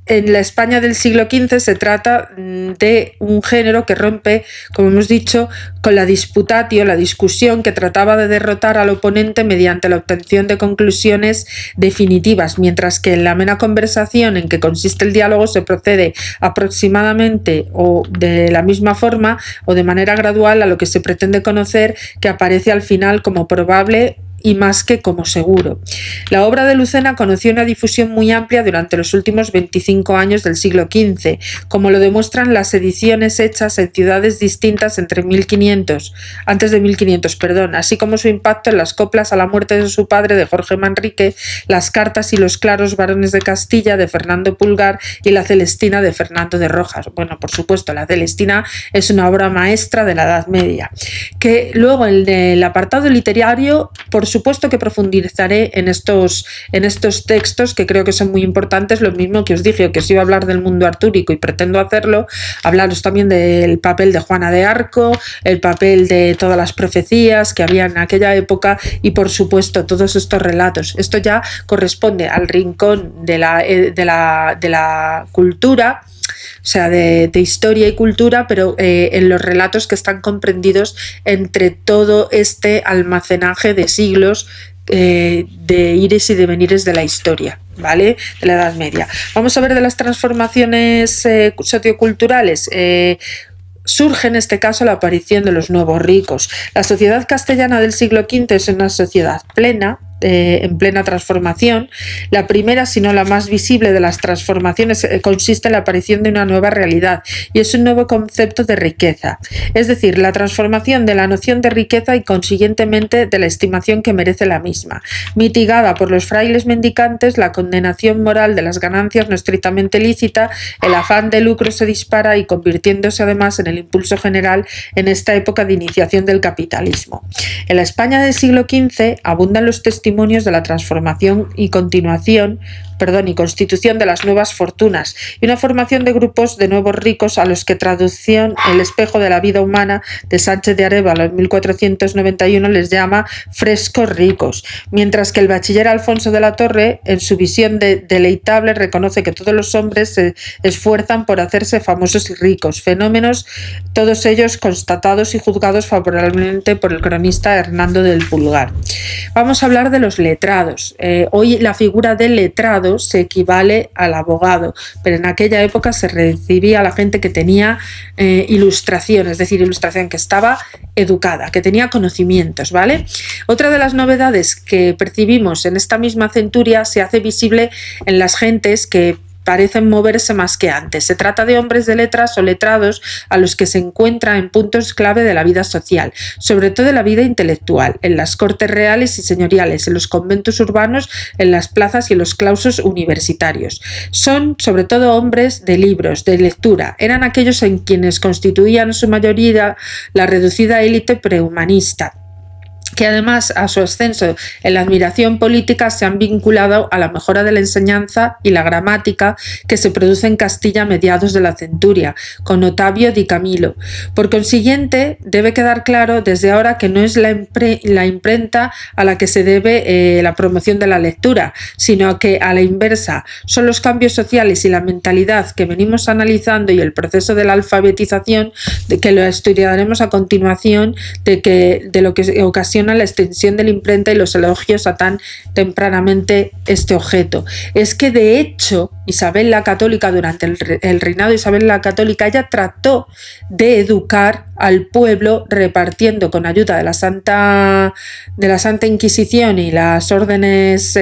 En la España del siglo XV se trata de un género que rompe, como hemos dicho, con la disputatio, la discusión, que trataba de derrotar al oponente mediante la obtención de conclusiones definitivas, mientras que en la amena conversación, en que consiste el diálogo, se procede aproximadamente o de la misma forma o de manera gradual a lo que se pretende conocer, que aparece al final como probable y más que como seguro. La obra de Lucena conoció una difusión muy amplia durante los últimos 25 años del siglo XV, como lo demuestran las ediciones hechas en ciudades distintas antes de 1500, así como su impacto en las coplas a la muerte de su padre, de Jorge Manrique, las cartas y los claros varones de Castilla, de Fernando Pulgar, y la Celestina, de Fernando de Rojas. Bueno, por supuesto, la Celestina es una obra maestra de la Edad Media. Que luego, en el apartado literario, por supuesto que profundizaré en estos textos, que creo que son muy importantes. Lo mismo que os dije que os iba a hablar del mundo artúrico, y pretendo hacerlo, hablaros también del papel de Juana de Arco, el papel de todas las profecías que había en aquella época, y por supuesto todos estos relatos. Esto ya corresponde al rincón de la cultura, o sea, de historia y cultura, pero en los relatos que están comprendidos entre todo este almacenaje de siglos de ires y devenires de la historia, ¿vale? De la Edad Media. Vamos a ver de las transformaciones socioculturales. Surge en este caso la aparición de los nuevos ricos. La sociedad castellana del siglo V es una sociedad en plena transformación. La primera, si no la más visible de las transformaciones, consiste en la aparición de una nueva realidad, y es un nuevo concepto de riqueza, es decir, la transformación de la noción de riqueza y consiguientemente de la estimación que merece la misma. Mitigada por los frailes mendicantes, la condenación moral de las ganancias no estrictamente lícita, el afán de lucro se dispara, y convirtiéndose además en el impulso general en esta época de iniciación del capitalismo. En la España del siglo XV abundan los testimonios de la transformación y constitución de las nuevas fortunas, y una formación de grupos de nuevos ricos a los que Traducción, el espejo de la vida humana, de Sánchez de Arévalo en 1491, les llama frescos ricos, mientras que el bachiller Alfonso de la Torre, en su visión deleitable, reconoce que todos los hombres se esfuerzan por hacerse famosos y ricos, fenómenos todos ellos constatados y juzgados favorablemente por el cronista Hernando del Pulgar. Vamos a hablar de los letrados. Hoy la figura del letrado se equivale al abogado, pero en aquella época se recibía a la gente que tenía ilustración, es decir, ilustración, que estaba educada, que tenía conocimientos, ¿vale? Otra de las novedades que percibimos en esta misma centuria se hace visible en las gentes que parecen moverse más que antes. Se trata de hombres de letras o letrados a los que se encuentra en puntos clave de la vida social, sobre todo de la vida intelectual, en las cortes reales y señoriales, en los conventos urbanos, en las plazas y en los claustros universitarios. Son sobre todo hombres de libros, de lectura. Eran aquellos en quienes constituían en su mayoría la reducida élite prehumanista, que además a su ascenso en la admiración política se han vinculado a la mejora de la enseñanza y la gramática que se produce en Castilla a mediados de la centuria, con Otavio di Camilo. Por consiguiente, debe quedar claro desde ahora que no es la imprenta a la que se debe la promoción de la lectura, sino que a la inversa son los cambios sociales y la mentalidad que venimos analizando y el proceso de la alfabetización, de que lo estudiaremos a continuación, de lo que ocasiona la extensión de la imprenta y los elogios a tan tempranamente este objeto. Es que de hecho Isabel la Católica, durante el reinado de Isabel la Católica, ella trató de educar al pueblo repartiendo, con ayuda de la Santa Inquisición y las órdenes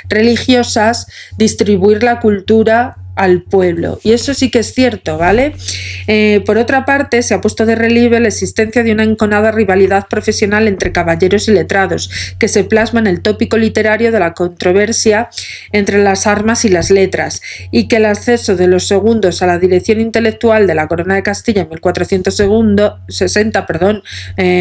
religiosas, distribuir la cultura al pueblo, y eso sí que es cierto, ¿vale? Por otra parte, se ha puesto de relieve la existencia de una enconada rivalidad profesional entre caballeros y letrados, que se plasma en el tópico literario de la controversia entre las armas y las letras, y que el acceso de los segundos a la dirección intelectual de la Corona de Castilla en 1460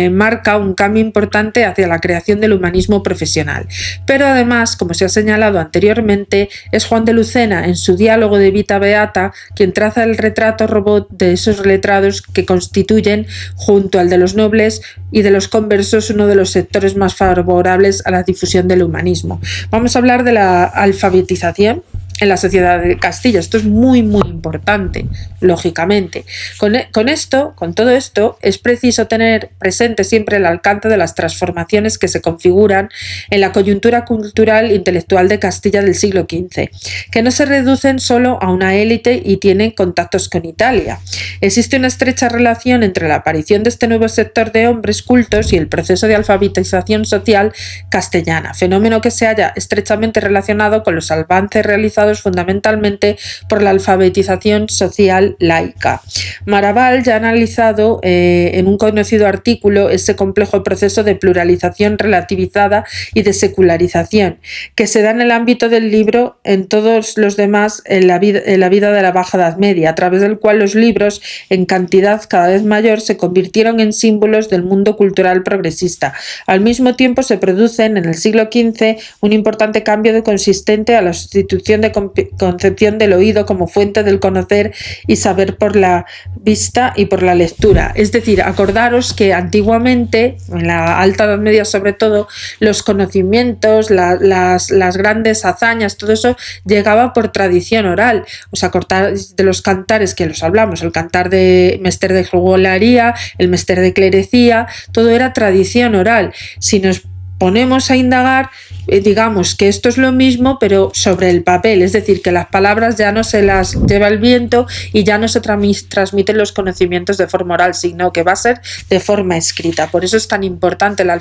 marca un cambio importante hacia la creación del humanismo profesional. Pero además, como se ha señalado anteriormente, es Juan de Lucena, en su diálogo de de Vita Beata, quien traza el retrato robot de esos letrados que constituyen, junto al de los nobles y de los conversos, uno de los sectores más favorables a la difusión del humanismo. Vamos a hablar de la alfabetización en la sociedad de Castilla. Esto es muy importante, lógicamente. Con todo esto, es preciso tener presente siempre el alcance de las transformaciones que se configuran en la coyuntura cultural e intelectual de Castilla del siglo XV, que no se reducen solo a una élite y tienen contactos con Italia. Existe una estrecha relación entre la aparición de este nuevo sector de hombres cultos y el proceso de alfabetización social castellana, fenómeno que se halla estrechamente relacionado con los avances realizados fundamentalmente por la alfabetización social laica. Maraval ya ha analizado en un conocido artículo ese complejo proceso de pluralización relativizada y de secularización que se da en el ámbito del libro, en todos los demás, en la vida de la Baja Edad Media, a través del cual los libros, en cantidad cada vez mayor, se convirtieron en símbolos del mundo cultural progresista. Al mismo tiempo se produce en el siglo XV un importante cambio consistente a la sustitución de concepción del oído como fuente del conocer y saber por la vista y por la lectura. Es decir, acordaros que antiguamente, en la Alta Edad Media sobre todo, los conocimientos, las grandes hazañas, todo eso llegaba por tradición oral. Os acordáis de los cantares que los hablamos, el cantar de Mester de Jugularía, el Mester de Clerecía, todo era tradición oral. Si nos ponemos a indagar, digamos que esto es lo mismo, pero sobre el papel, es decir, que las palabras ya no se las lleva el viento y ya no se transmiten los conocimientos de forma oral, sino que va a ser de forma escrita. Por eso es tan importante la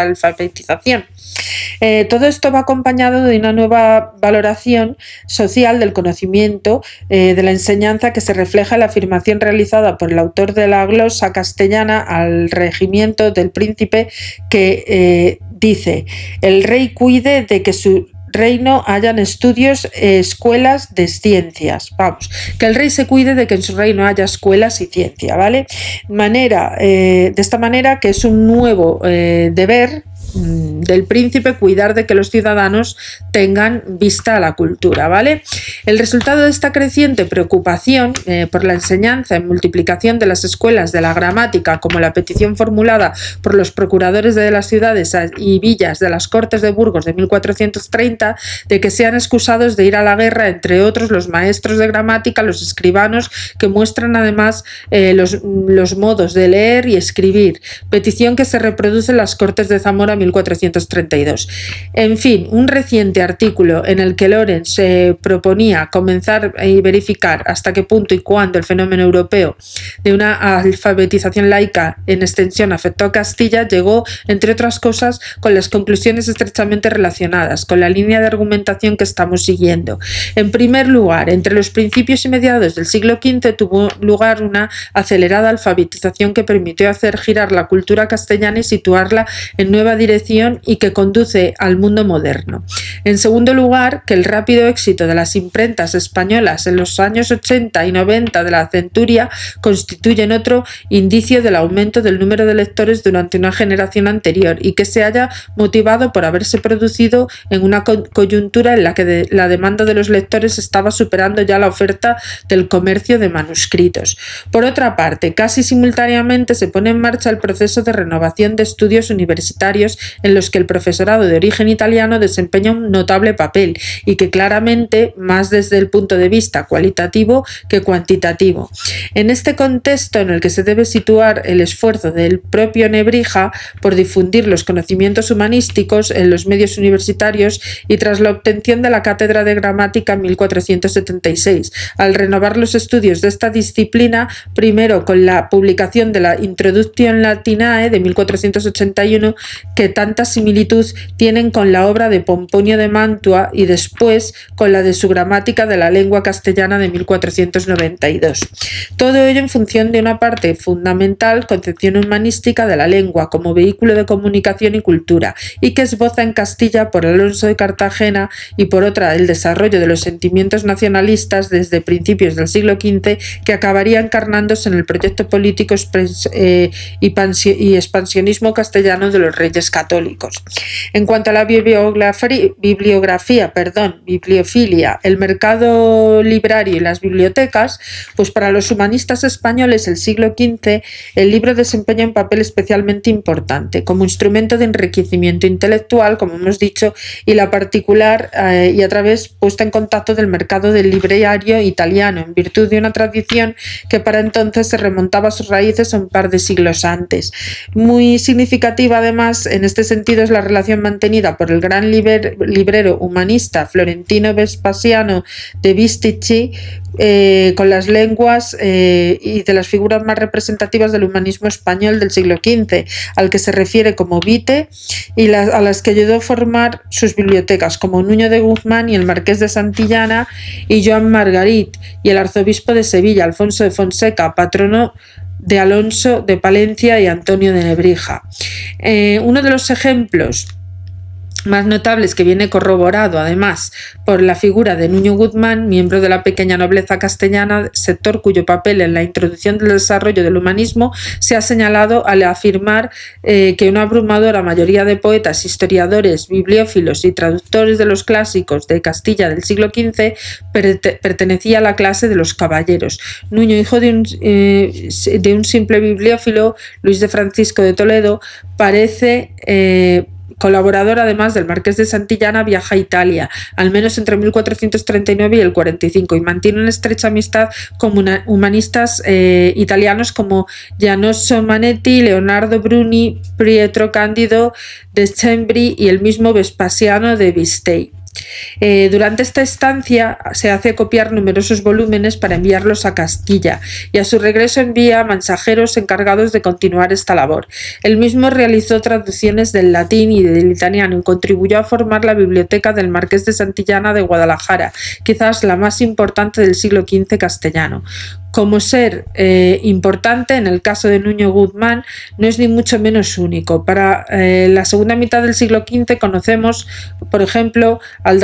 alfabetización. Todo esto va acompañado de una nueva valoración social del conocimiento, de la enseñanza, que se refleja en la afirmación realizada por el autor de la glosa castellana al regimiento del príncipe, que dice: el rey cuide de que su reino hayan estudios, escuelas de ciencias. Vamos, que el rey se cuide de que en su reino haya escuelas y ciencia, ¿vale? De esta manera, que es un nuevo deber del príncipe cuidar de que los ciudadanos tengan vista a la cultura, ¿vale? El resultado de esta creciente preocupación por la enseñanza y multiplicación de las escuelas de la gramática, como la petición formulada por los procuradores de las ciudades y villas de las Cortes de Burgos de 1430, de que sean excusados de ir a la guerra, entre otros, los maestros de gramática, los escribanos, que muestran además los modos de leer y escribir, petición que se reproduce en las Cortes de Zamora 1432. En fin, un reciente artículo en el que Lorenz se proponía comenzar y verificar hasta qué punto y cuándo el fenómeno europeo de una alfabetización laica en extensión afectó a Castilla, llegó, entre otras cosas, con las conclusiones estrechamente relacionadas con la línea de argumentación que estamos siguiendo. En primer lugar, entre los principios y mediados del siglo XV tuvo lugar una acelerada alfabetización que permitió hacer girar la cultura castellana y situarla en nueva dirección y que conduce al mundo moderno. En segundo lugar, que el rápido éxito de las imprentas españolas en los años 80 y 90 de la centuria constituyen otro indicio del aumento del número de lectores durante una generación anterior y que se haya motivado por haberse producido en una coyuntura en la que la demanda de los lectores estaba superando ya la oferta del comercio de manuscritos. Por otra parte, casi simultáneamente se pone en marcha el proceso de renovación de estudios universitarios en los que el profesorado de origen italiano desempeña un notable papel y que claramente más desde el punto de vista cualitativo que cuantitativo. En este contexto en el que se debe situar el esfuerzo del propio Nebrija por difundir los conocimientos humanísticos en los medios universitarios y tras la obtención de la cátedra de gramática en 1476, al renovar los estudios de esta disciplina, primero con la publicación de la Introduction Latinae de 1481, que tanta similitud tienen con la obra de Pomponio de Mantua, y después con la de su gramática de la lengua castellana de 1492. Todo ello en función de una parte fundamental, concepción humanística de la lengua como vehículo de comunicación y cultura, y que esboza en Castilla por Alonso de Cartagena, y por otra el desarrollo de los sentimientos nacionalistas desde principios del siglo XV, que acabaría encarnándose en el proyecto político y expansionismo castellano de los reyes católicos. En cuanto a la bibliofilia, el mercado librario y las bibliotecas, pues para los humanistas españoles del siglo XV el libro desempeña un papel especialmente importante como instrumento de enriquecimiento intelectual, como hemos dicho, y la particular y a través puesta en contacto del mercado del librario italiano, en virtud de una tradición que para entonces se remontaba a sus raíces a un par de siglos antes. Muy significativa además en este sentido es la relación mantenida por el gran librero humanista Florentino Vespasiano de Bisticci con las lenguas y de las figuras más representativas del humanismo español del siglo XV, al que se refiere como Vite, y a las que ayudó a formar sus bibliotecas, como Nuño de Guzmán y el Marqués de Santillana y Joan Margarit, y el arzobispo de Sevilla, Alfonso de Fonseca, patrono de Alonso de Palencia y Antonio de Nebrija. Uno de los ejemplos más notables, que viene corroborado además por la figura de Nuño Guzmán, miembro de la pequeña nobleza castellana, sector cuyo papel en la introducción del desarrollo del humanismo se ha señalado al afirmar que una abrumadora mayoría de poetas, historiadores, bibliófilos y traductores de los clásicos de Castilla del siglo XV pertenecía a la clase de los caballeros. Nuño, hijo de un simple bibliófilo, Luis de Francisco de Toledo, parece colaborador además del Marqués de Santillana, viaja a Italia, al menos entre 1439 y el 45, y mantiene una estrecha amistad con humanistas italianos como Gianosso Manetti, Leonardo Bruni, Pietro Candido de Chambry y el mismo Vespasiano de Vistei. Durante esta estancia se hace copiar numerosos volúmenes para enviarlos a Castilla, y a su regreso envía mensajeros encargados de continuar esta labor. Él mismo realizó traducciones del latín y del italiano y contribuyó a formar la biblioteca del Marqués de Santillana de Guadalajara, quizás la más importante del siglo XV castellano. Como ser importante, en el caso de Nuño Guzmán, no es ni mucho menos único. Para la segunda mitad del siglo XV conocemos, por ejemplo, al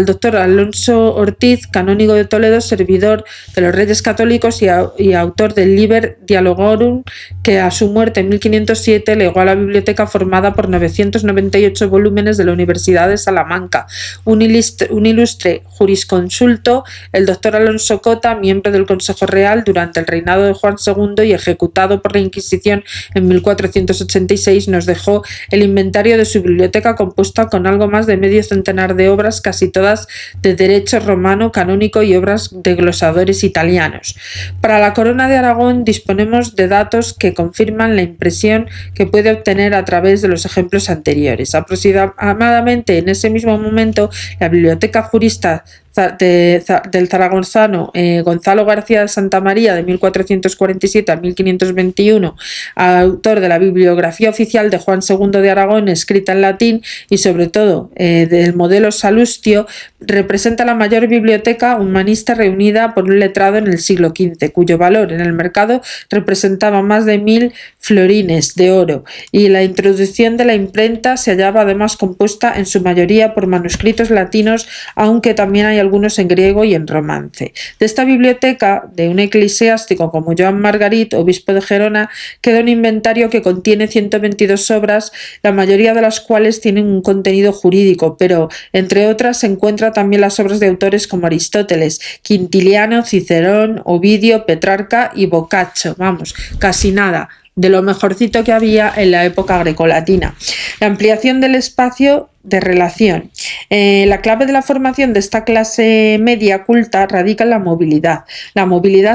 doctor Alonso Ortiz, canónigo de Toledo, servidor de los Reyes Católicos y autor del Liber Dialogorum, que a su muerte en 1507 legó a la biblioteca formada por 998 volúmenes de la Universidad de Salamanca. Un ilustre jurisconsulto, el doctor Alonso Cota, miembro del Consejo Real durante el reinado de Juan II y ejecutado por la Inquisición en 1486, nos dejó el inventario de su biblioteca, compuesta con algo más de medio centenar de obras, casi todas de derecho romano canónico y obras de glosadores italianos. Para la Corona de Aragón disponemos de datos que confirman la impresión que puede obtener a través de los ejemplos anteriores. Aproximadamente en ese mismo momento, la biblioteca jurista del zaragozano Gonzalo García de Santa María, de 1447 a 1521, autor de la bibliografía oficial de Juan II de Aragón, escrita en latín, y sobre todo del modelo Salustio, representa la mayor biblioteca humanista reunida por un letrado en el siglo XV, cuyo valor en el mercado representaba más de 1000 florines de oro, y la introducción de la imprenta se hallaba además compuesta en su mayoría por manuscritos latinos, aunque también hay algunos en griego y en romance. De esta biblioteca, de un eclesiástico como Joan Margarit, obispo de Gerona, queda un inventario que contiene 122 obras, la mayoría de las cuales tienen un contenido jurídico, pero entre otras se encuentran también las obras de autores como Aristóteles, Quintiliano, Cicerón, Ovidio, Petrarca y Boccaccio. Vamos, casi nada de lo mejorcito que había en la época grecolatina. La ampliación del espacio de relación. La clave de la formación de esta clase media culta radica en la movilidad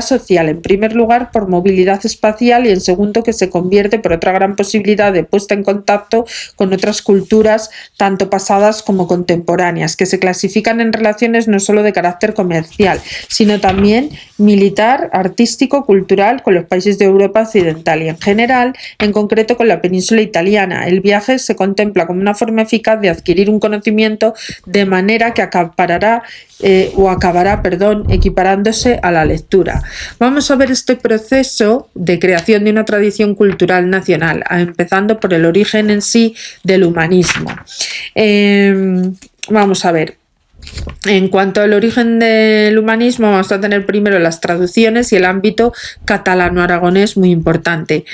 social, en primer lugar por movilidad espacial, y en segundo que se convierte por otra gran posibilidad de puesta en contacto con otras culturas, tanto pasadas como contemporáneas, que se clasifican en relaciones no solo de carácter comercial, sino también militar, artístico, cultural con los países de Europa occidental y en general, en concreto con la península italiana. El viaje se contempla como una forma eficaz de adquirir un conocimiento de manera que acabará equiparándose a la lectura. Vamos a ver este proceso de creación de una tradición cultural nacional, empezando por el origen en sí del humanismo. Vamos a ver. En cuanto al origen del humanismo, vamos a tener primero las traducciones y el ámbito catalano-aragonés, muy importante.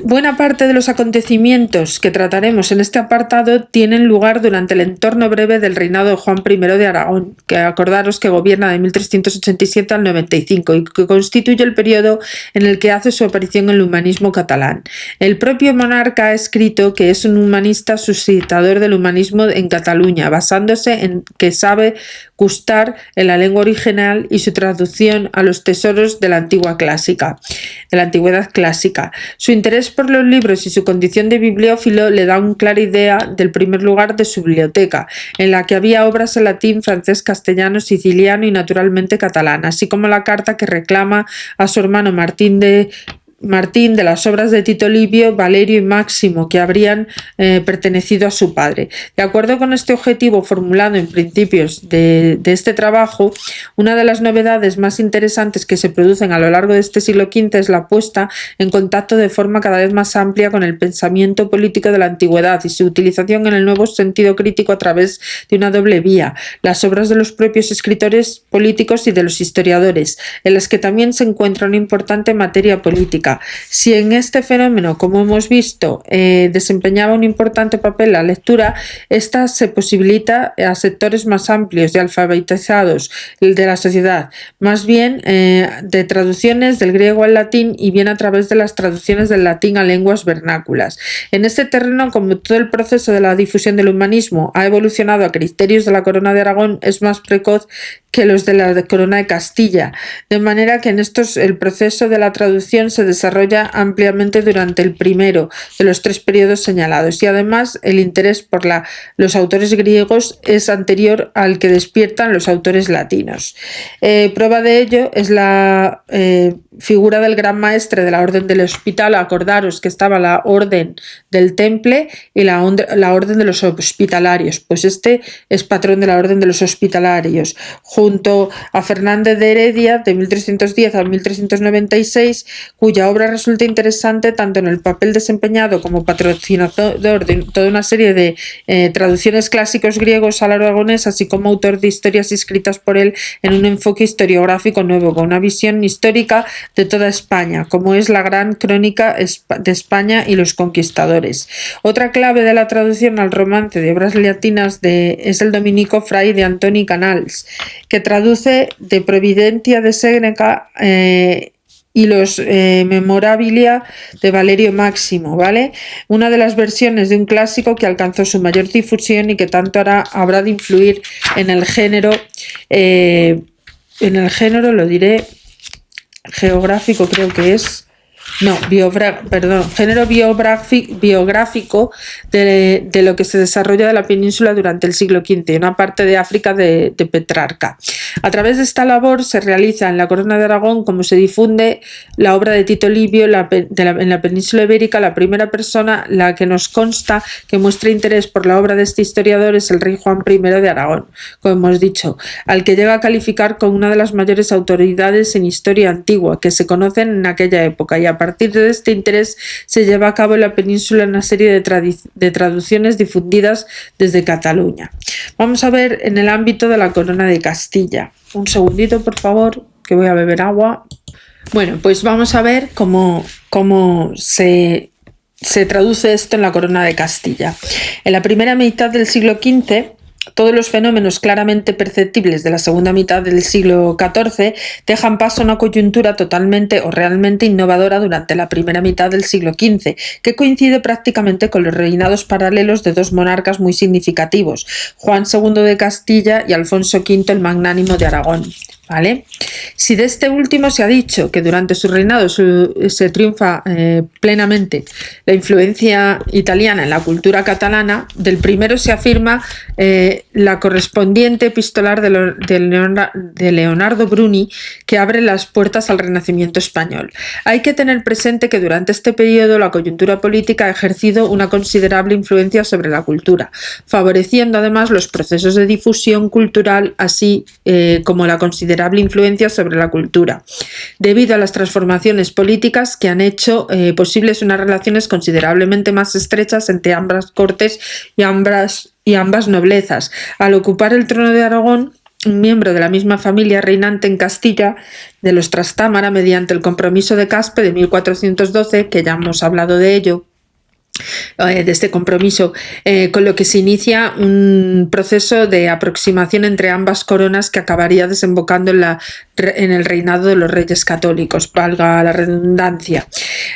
Buena parte de los acontecimientos que trataremos en este apartado tienen lugar durante el entorno breve del reinado de Juan I de Aragón, que acordaros que gobierna de 1387 al 95 y que constituye el periodo en el que hace su aparición el humanismo catalán. El propio monarca ha escrito que es un humanista suscitador del humanismo en Cataluña, basándose en que sabe gustar en la lengua original y su traducción a los tesoros de la antigüedad clásica. Su interés por los libros y su condición de bibliófilo le da una clara idea del primer lugar de su biblioteca, en la que había obras en latín, francés, castellano, siciliano y naturalmente catalán, así como la carta que reclama a su hermano Martín de las obras de Tito Livio, Valerio y Máximo, que habrían pertenecido a su padre. De acuerdo con este objetivo formulado en principios de este trabajo, una de las novedades más interesantes que se producen a lo largo de este siglo V es la puesta en contacto de forma cada vez más amplia con el pensamiento político de la antigüedad y su utilización en el nuevo sentido crítico a través de una doble vía, las obras de los propios escritores políticos y de los historiadores, en las que también se encuentra una importante materia política. Si en este fenómeno, como hemos visto, desempeñaba un importante papel la lectura, esta se posibilita a sectores más amplios y alfabetizados de la sociedad, más bien de traducciones del griego al latín y bien a través de las traducciones del latín a lenguas vernáculas. En este terreno, como todo el proceso de la difusión del humanismo ha evolucionado a criterios de la Corona de Aragón, es más precoz que los de la Corona de Castilla, de manera que en estos el proceso de la traducción se desarrolla ampliamente durante el primero de los tres periodos señalados, y además el interés por los autores griegos es anterior al que despiertan los autores latinos. Prueba de ello es la figura del gran maestre de la Orden del Hospital. Acordaros que estaba la Orden del Temple y la Orden de los Hospitalarios, pues este es patrón de la Orden de los Hospitalarios, junto a Fernández de Heredia de 1310 a 1396, cuya obra resulta interesante tanto en el papel desempeñado como patrocinador de toda una serie de traducciones clásicos griegos al aragonés, así como autor de historias escritas por él en un enfoque historiográfico nuevo, con una visión histórica de toda España, como es la gran crónica de España y los conquistadores. Otra clave de la traducción al romance de obras latinas es el dominico Fray de Antoni Canals, que traduce de Providencia de Séneca y los Memorabilia de Valerio Máximo, ¿vale? Una de las versiones de un clásico que alcanzó su mayor difusión y que tanto habrá de influir en el género, lo diré, geográfico creo que es, género biográfico de lo que se desarrolla de la península durante el siglo XV, una parte de África de Petrarca. A través de esta labor se realiza en la Corona de Aragón como se difunde la obra de Tito Livio en la península ibérica. La primera persona la que nos consta que muestra interés por la obra de este historiador es el rey Juan I de Aragón, como hemos dicho, al que llega a calificar como una de las mayores autoridades en historia antigua que se conocen en aquella época, y a partir de este interés se lleva a cabo en la península una serie de traducciones difundidas desde Cataluña. Vamos a ver en el ámbito de la Corona de Castilla. Un segundito, por favor, que voy a beber agua. Bueno, pues vamos a ver cómo se traduce esto en la Corona de Castilla. En la primera mitad del siglo XV, todos los fenómenos claramente perceptibles de la segunda mitad del siglo XIV dejan paso a una coyuntura totalmente o realmente innovadora durante la primera mitad del siglo XV, que coincide prácticamente con los reinados paralelos de dos monarcas muy significativos, Juan II de Castilla y Alfonso V el Magnánimo de Aragón. ¿Vale? Si de este último se ha dicho que durante su reinado se triunfa plenamente la influencia italiana en la cultura catalana, del primero se afirma la correspondiente epistolar de Leonardo Bruni, que abre las puertas al Renacimiento español. Hay que tener presente que durante este periodo la coyuntura política ha ejercido una considerable influencia sobre la cultura, favoreciendo además los procesos de difusión cultural, así como la consideración influencia sobre la cultura, debido a las transformaciones políticas que han hecho posibles unas relaciones considerablemente más estrechas entre ambas cortes y ambas noblezas. Al ocupar el trono de Aragón, un miembro de la misma familia reinante en Castilla, de los Trastámara, mediante el Compromiso de Caspe de 1412, que ya hemos hablado de ello, de este compromiso, con lo que se inicia un proceso de aproximación entre ambas coronas que acabaría desembocando en el reinado de los reyes católicos, valga la redundancia.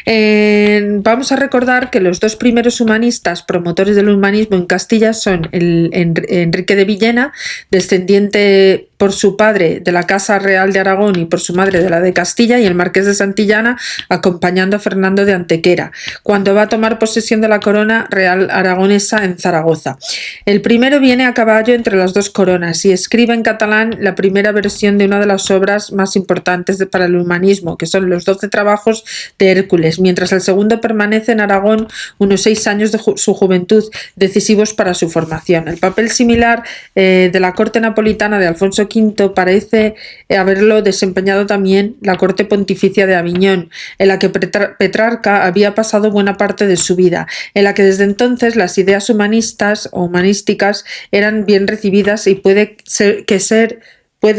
Vamos a recordar que los dos primeros humanistas promotores del humanismo en Castilla son Enrique de Villena, descendiente por su padre de la Casa Real de Aragón y por su madre de la de Castilla, y el Marqués de Santillana acompañando a Fernando de Antequera, cuando va a tomar posesión de la corona real aragonesa en Zaragoza. El primero viene a caballo entre las dos coronas y escribe en catalán la primera versión de una de las obras más importantes para el humanismo, que son los 12 trabajos de Hércules, mientras el segundo permanece en Aragón unos 6 años de su juventud, decisivos para su formación. El papel similar de la corte napolitana de Alfonso V parece haberlo desempeñado también la corte pontificia de Aviñón, en la que Petrarca había pasado buena parte de su vida, en la que desde entonces las ideas humanistas o humanísticas eran bien recibidas y puede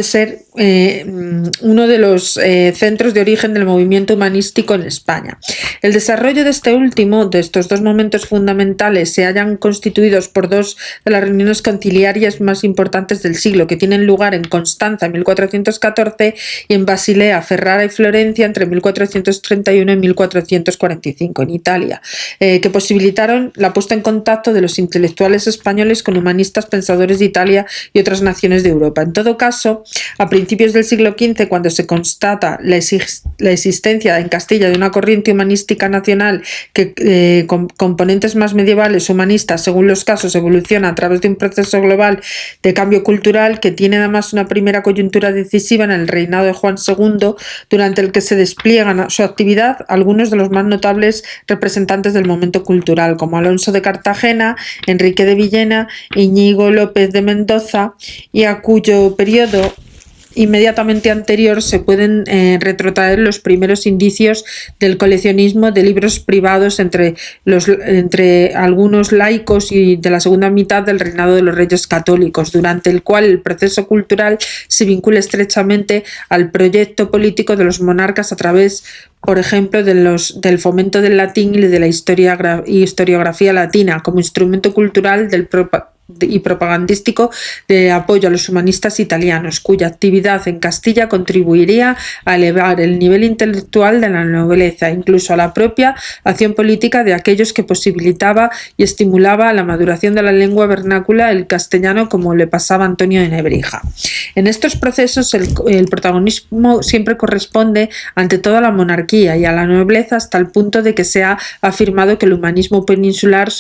ser uno de los centros de origen del movimiento humanístico en España. El desarrollo de este último, de estos dos momentos fundamentales, se hallan constituidos por dos de las reuniones conciliarias más importantes del siglo, que tienen lugar en Constanza en 1414 y en Basilea, Ferrara y Florencia entre 1431 y 1445 en Italia, que posibilitaron la puesta en contacto de los intelectuales españoles con humanistas pensadores de Italia y otras naciones de Europa. En todo caso, a principios del siglo XV, cuando se constata la existencia en Castilla de una corriente humanística nacional que con componentes más medievales humanistas, según los casos, evoluciona a través de un proceso global de cambio cultural que tiene además una primera coyuntura decisiva en el reinado de Juan II, durante el que se despliegan su actividad algunos de los más notables representantes del momento cultural, como Alonso de Cartagena, Enrique de Villena, Íñigo López de Mendoza, y a cuyo periodo inmediatamente anterior se pueden retrotraer los primeros indicios del coleccionismo de libros privados entre algunos laicos y de la segunda mitad del reinado de los reyes católicos, durante el cual el proceso cultural se vincula estrechamente al proyecto político de los monarcas a través, por ejemplo, del fomento del latín y de la historiografía latina como instrumento cultural y propagandístico de apoyo a los humanistas italianos, cuya actividad en Castilla contribuiría a elevar el nivel intelectual de la nobleza, incluso a la propia acción política de aquellos que posibilitaba y estimulaba la maduración de la lengua vernácula, el castellano, como le pasaba a Antonio de Nebrija. En estos procesos el protagonismo siempre corresponde ante todo a la monarquía y a la nobleza, hasta el punto de que se ha afirmado que el humanismo peninsular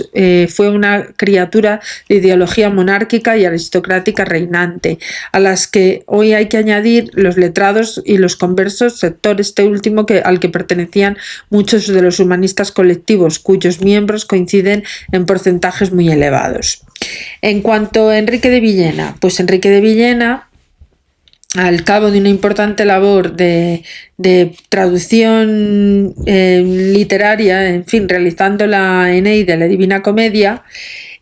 fue una criatura de ideología monárquica y aristocrática reinante, a las que hoy hay que añadir los letrados y los conversos, sector este último al que pertenecían muchos de los humanistas colectivos, cuyos miembros coinciden en porcentajes muy elevados. En cuanto a Enrique de Villena, pues Enrique de Villena, al cabo de una importante labor de traducción literaria, en fin, realizando la Eneida, la Divina Comedia,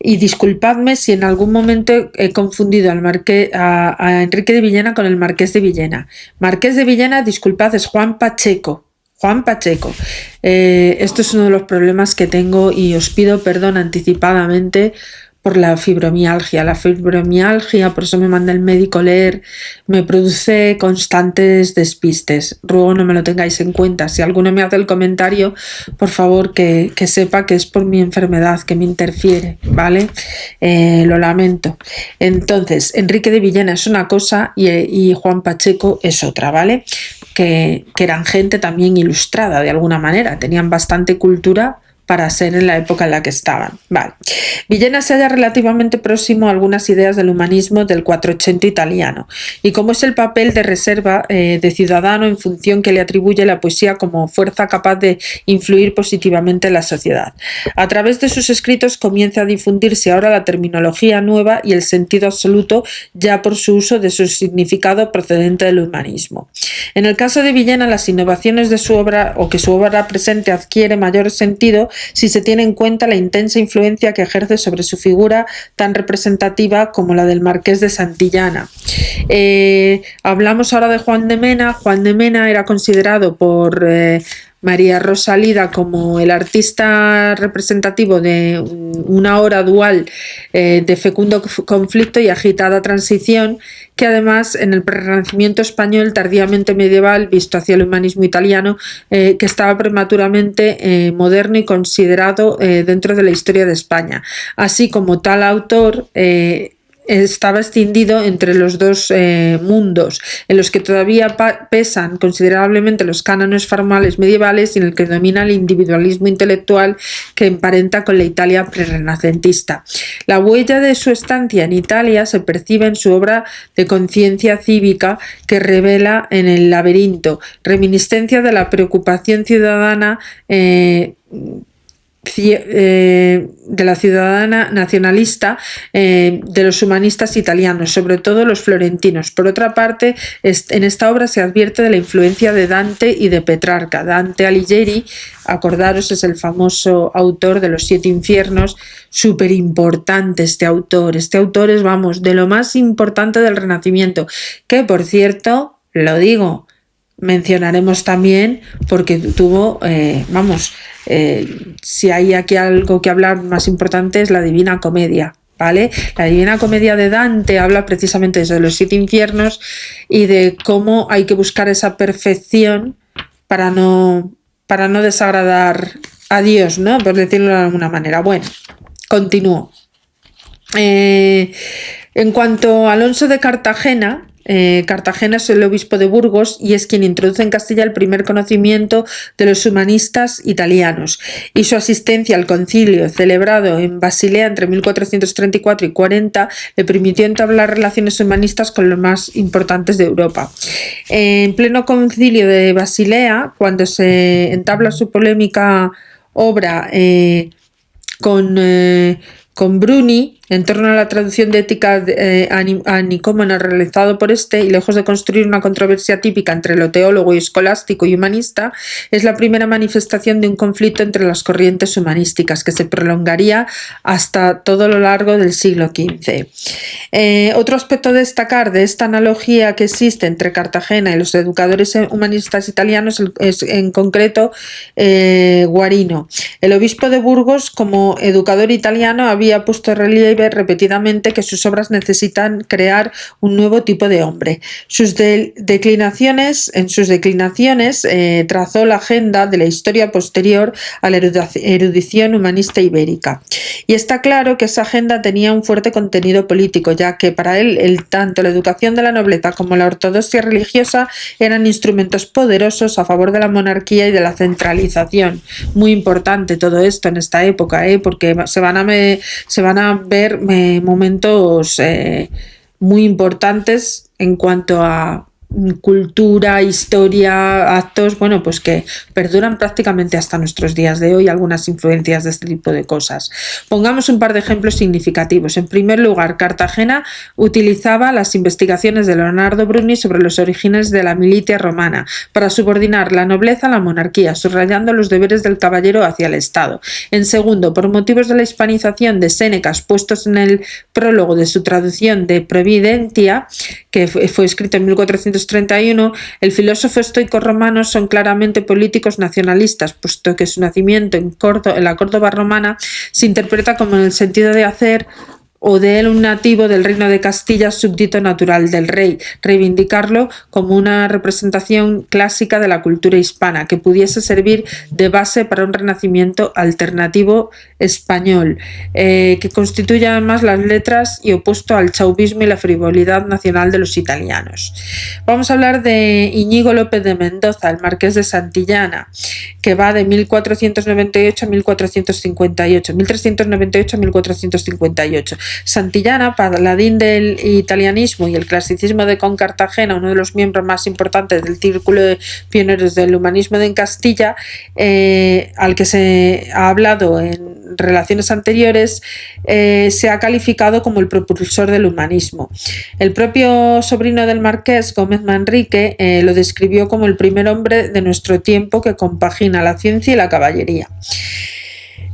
y disculpadme si en algún momento he confundido a Enrique de Villena con el Marqués de Villena. Marqués de Villena, disculpad, es Juan Pacheco. Juan Pacheco. Esto es uno de los problemas que tengo y os pido perdón anticipadamente por la fibromialgia. La fibromialgia, por eso me manda el médico leer, me produce constantes despistes. Ruego no me lo tengáis en cuenta. Si alguno me hace el comentario, por favor que sepa que es por mi enfermedad, que me interfiere, ¿vale? Lo lamento. Entonces, Enrique de Villena es una cosa y Juan Pacheco es otra, ¿vale? Que eran gente también ilustrada de alguna manera, tenían bastante cultura para ser en la época en la que estaban. Vale. Villena se halla relativamente próximo a algunas ideas del humanismo del 480 italiano, y como es el papel de reserva de ciudadano en función que le atribuye la poesía como fuerza capaz de influir positivamente en la sociedad. A través de sus escritos comienza a difundirse ahora la terminología nueva y el sentido absoluto, ya por su uso de su significado procedente del humanismo. En el caso de Villena, las innovaciones de su obra o que su obra presente adquiere mayor sentido si se tiene en cuenta la intensa influencia que ejerce sobre su figura tan representativa como la del Marqués de Santillana. Hablamos ahora de Juan de Mena. Juan de Mena era considerado por María Rosalida como el artista representativo de una obra dual de fecundo conflicto y agitada transición, que además en el Renacimiento español tardíamente medieval, visto hacia el humanismo italiano, que estaba prematuramente moderno y considerado dentro de la historia de España. Así como tal autor estaba escindido entre los dos mundos, en los que todavía pesan considerablemente los cánones formales medievales y en el que domina el individualismo intelectual que emparenta con la Italia prerrenacentista. La huella de su estancia en Italia se percibe en su obra de conciencia cívica, que revela en El laberinto reminiscencia de la preocupación ciudadana de la ciudadana nacionalista de los humanistas italianos, sobre todo los florentinos. Por otra parte, en esta obra se advierte de la influencia de Dante y de Petrarca. Dante Alighieri, acordaros, es el famoso autor de los 7 infiernos, súper importante este autor. Este autor es, vamos, de lo más importante del Renacimiento, que por cierto, lo digo, mencionaremos también porque tuvo, si hay aquí algo que hablar más importante es la Divina Comedia, ¿vale? La Divina Comedia de Dante habla precisamente de los 7 infiernos y de cómo hay que buscar esa perfección para no desagradar a Dios, ¿no? Por decirlo de alguna manera. Bueno, continúo. En cuanto a Alonso de Cartagena, Cartagena es el obispo de Burgos y es quien introduce en Castilla el primer conocimiento de los humanistas italianos, y su asistencia al concilio celebrado en Basilea entre 1434 y 40 le permitió entablar relaciones humanistas con los más importantes de Europa. En pleno concilio de Basilea, cuando se entabla su polémica obra con Bruni en torno a la traducción de Ética a Nicómaco realizado por este, y lejos de construir una controversia típica entre lo teólogo y escolástico y humanista, es la primera manifestación de un conflicto entre las corrientes humanísticas que se prolongaría hasta todo lo largo del siglo XV. Otro aspecto a destacar de esta analogía que existe entre Cartagena y los educadores humanistas italianos es en concreto Guarino. El obispo de Burgos, como educador italiano, había puesto en relieve repetidamente que sus obras necesitan crear un nuevo tipo de hombre. En sus declinaciones trazó la agenda de la historia posterior a la erudición humanista ibérica. Y está claro que esa agenda tenía un fuerte contenido político, ya que para él tanto la educación de la nobleza como la ortodoxia religiosa eran instrumentos poderosos a favor de la monarquía y de la centralización. Muy importante todo esto en esta época, porque se van a ver momentos muy importantes en cuanto a cultura, historia, actos, bueno, pues que perduran prácticamente hasta nuestros días de hoy, algunas influencias de este tipo de cosas. Pongamos un par de ejemplos significativos. En primer lugar, Cartagena utilizaba las investigaciones de Leonardo Bruni sobre los orígenes de la milicia romana para subordinar la nobleza a la monarquía, subrayando los deberes del caballero hacia el Estado. En segundo, por motivos de la hispanización de Séneca puestos en el prólogo de su traducción de Providentia, que fue escrito en 1431, el filósofo estoico romano son claramente políticos nacionalistas, puesto que su nacimiento en la Córdoba romana se interpreta como en el sentido de hacer o de él un nativo del reino de Castilla, súbdito natural del rey, reivindicarlo como una representación clásica de la cultura hispana que pudiese servir de base para un renacimiento alternativo español, que constituye además las letras y opuesto al chauvismo y la frivolidad nacional de los italianos. Vamos a hablar de Íñigo López de Mendoza, el Marqués de Santillana, que va de 1498 a 1458, 1398 a 1458. Santillana, paladín del italianismo y el clasicismo de con Cartagena, uno de los miembros más importantes del círculo de pioneros del humanismo en Castilla, al que se ha hablado en relaciones anteriores, se ha calificado como el propulsor del humanismo. El propio sobrino del marqués, Gómez Manrique, lo describió como el primer hombre de nuestro tiempo que compagina la ciencia y la caballería.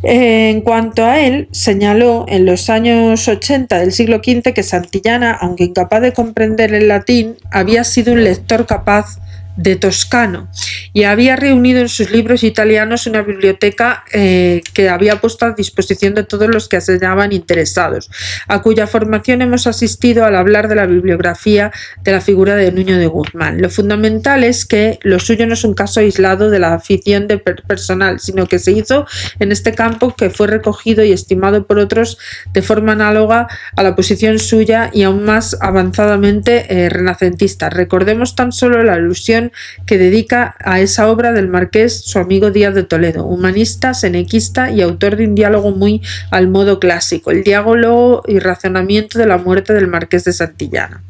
En cuanto a él, señaló en los años 80 del siglo XV que Santillana, aunque incapaz de comprender el latín, había sido un lector capaz de toscano y había reunido en sus libros italianos una biblioteca que había puesto a disposición de todos los que se hallaban interesados, a cuya formación hemos asistido al hablar de la bibliografía de la figura de Nuño de Guzmán. Lo fundamental es que lo suyo no es un caso aislado de la afición personal, sino que se hizo en este campo, que fue recogido y estimado por otros de forma análoga a la posición suya y aún más avanzadamente renacentista. Recordemos tan solo la alusión que dedica a esa obra del marqués su amigo Díaz de Toledo, humanista, senequista y autor de un diálogo muy al modo clásico, el diálogo y razonamiento de la muerte del marqués de Santillana.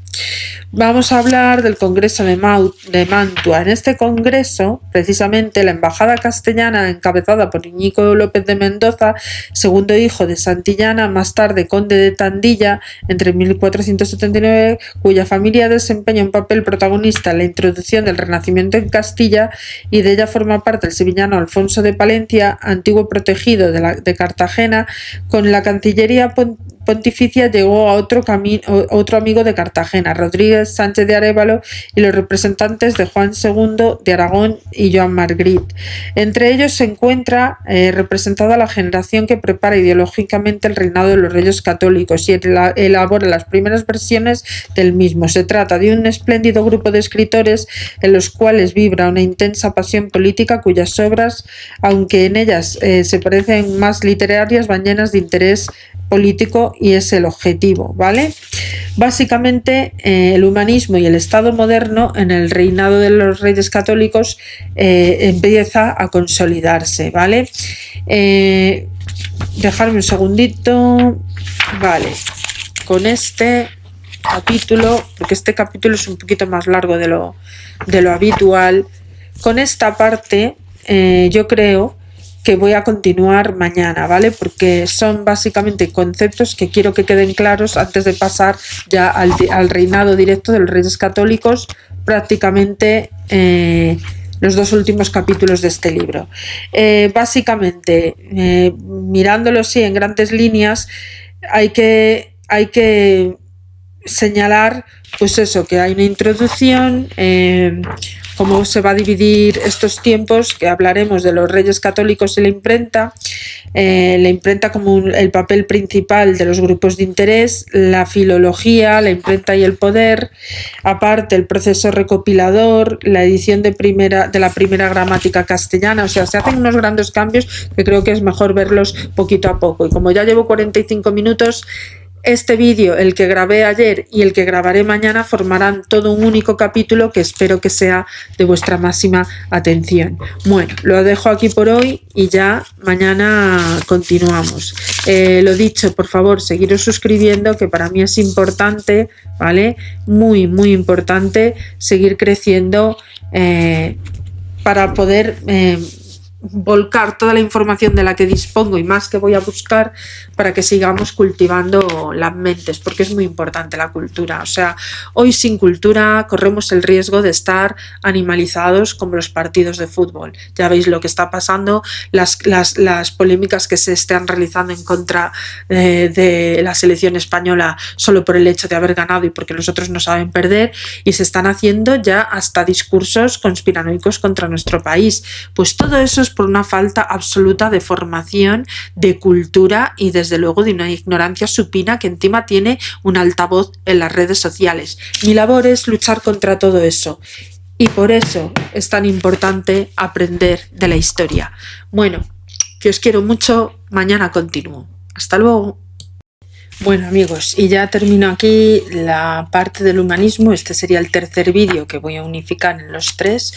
Vamos a hablar del Congreso de Mantua. En este congreso, precisamente, la embajada castellana, encabezada por Íñigo López de Mendoza, segundo hijo de Santillana, más tarde conde de Tandilla, entre 1479, cuya familia desempeña un papel protagonista en la introducción del Renacimiento en Castilla, y de ella forma parte el sevillano Alfonso de Palencia, antiguo protegido de Cartagena. Con la Cancillería pontificia llegó a otro amigo de Cartagena, Rodríguez Sánchez de Arévalo, y los representantes de Juan II de Aragón y Joan Margrit. Entre ellos se encuentra representada la generación que prepara ideológicamente el reinado de los Reyes Católicos y elabora las primeras versiones del mismo. Se trata de un espléndido grupo de escritores en los cuales vibra una intensa pasión política, cuyas obras, aunque en ellas se parecen más literarias, van llenas de interés político, y es el objetivo, ¿vale? Básicamente, el humanismo y el Estado moderno en el reinado de los Reyes Católicos empieza a consolidarse, ¿vale? Dejarme un segundito, vale, con este capítulo, porque este capítulo es un poquito más largo de lo habitual. Con esta parte, yo creo que voy a continuar mañana, ¿vale? Porque son básicamente conceptos que quiero que queden claros antes de pasar ya al reinado directo de los Reyes Católicos, prácticamente los dos últimos capítulos de este libro. Básicamente, mirándolo así en grandes líneas, hay que señalar, pues eso, que hay una introducción, cómo se va a dividir estos tiempos, que hablaremos de los Reyes Católicos y la imprenta como el papel principal de los grupos de interés, la filología, la imprenta y el poder, aparte el proceso recopilador, la edición de la primera gramática castellana. O sea, se hacen unos grandes cambios que creo que es mejor verlos poquito a poco. Y como ya llevo 45 minutos, este vídeo, el que grabé ayer y el que grabaré mañana, formarán todo un único capítulo que espero que sea de vuestra máxima atención. Bueno, lo dejo aquí por hoy y ya mañana continuamos. Lo dicho, por favor, seguiros suscribiendo, que para mí es importante, ¿vale? Muy, muy importante seguir creciendo para poder volcar toda la información de la que dispongo y más que voy a buscar, para que sigamos cultivando las mentes, porque es muy importante la cultura. O sea, hoy sin cultura corremos el riesgo de estar animalizados como los partidos de fútbol. Ya veis lo que está pasando, las polémicas que se están realizando en contra de la selección española solo por el hecho de haber ganado y porque los otros no saben perder, y se están haciendo ya hasta discursos conspiranoicos contra nuestro país. Pues todo eso es por una falta absoluta de formación, de cultura y desde luego de una ignorancia supina que encima tiene un altavoz en las redes sociales. Mi labor es luchar contra todo eso y por eso es tan importante aprender de la historia. Bueno, que os quiero mucho, mañana continúo. Hasta luego. Bueno amigos, y ya termino aquí la parte del humanismo. Este sería el tercer vídeo que voy a unificar en los tres.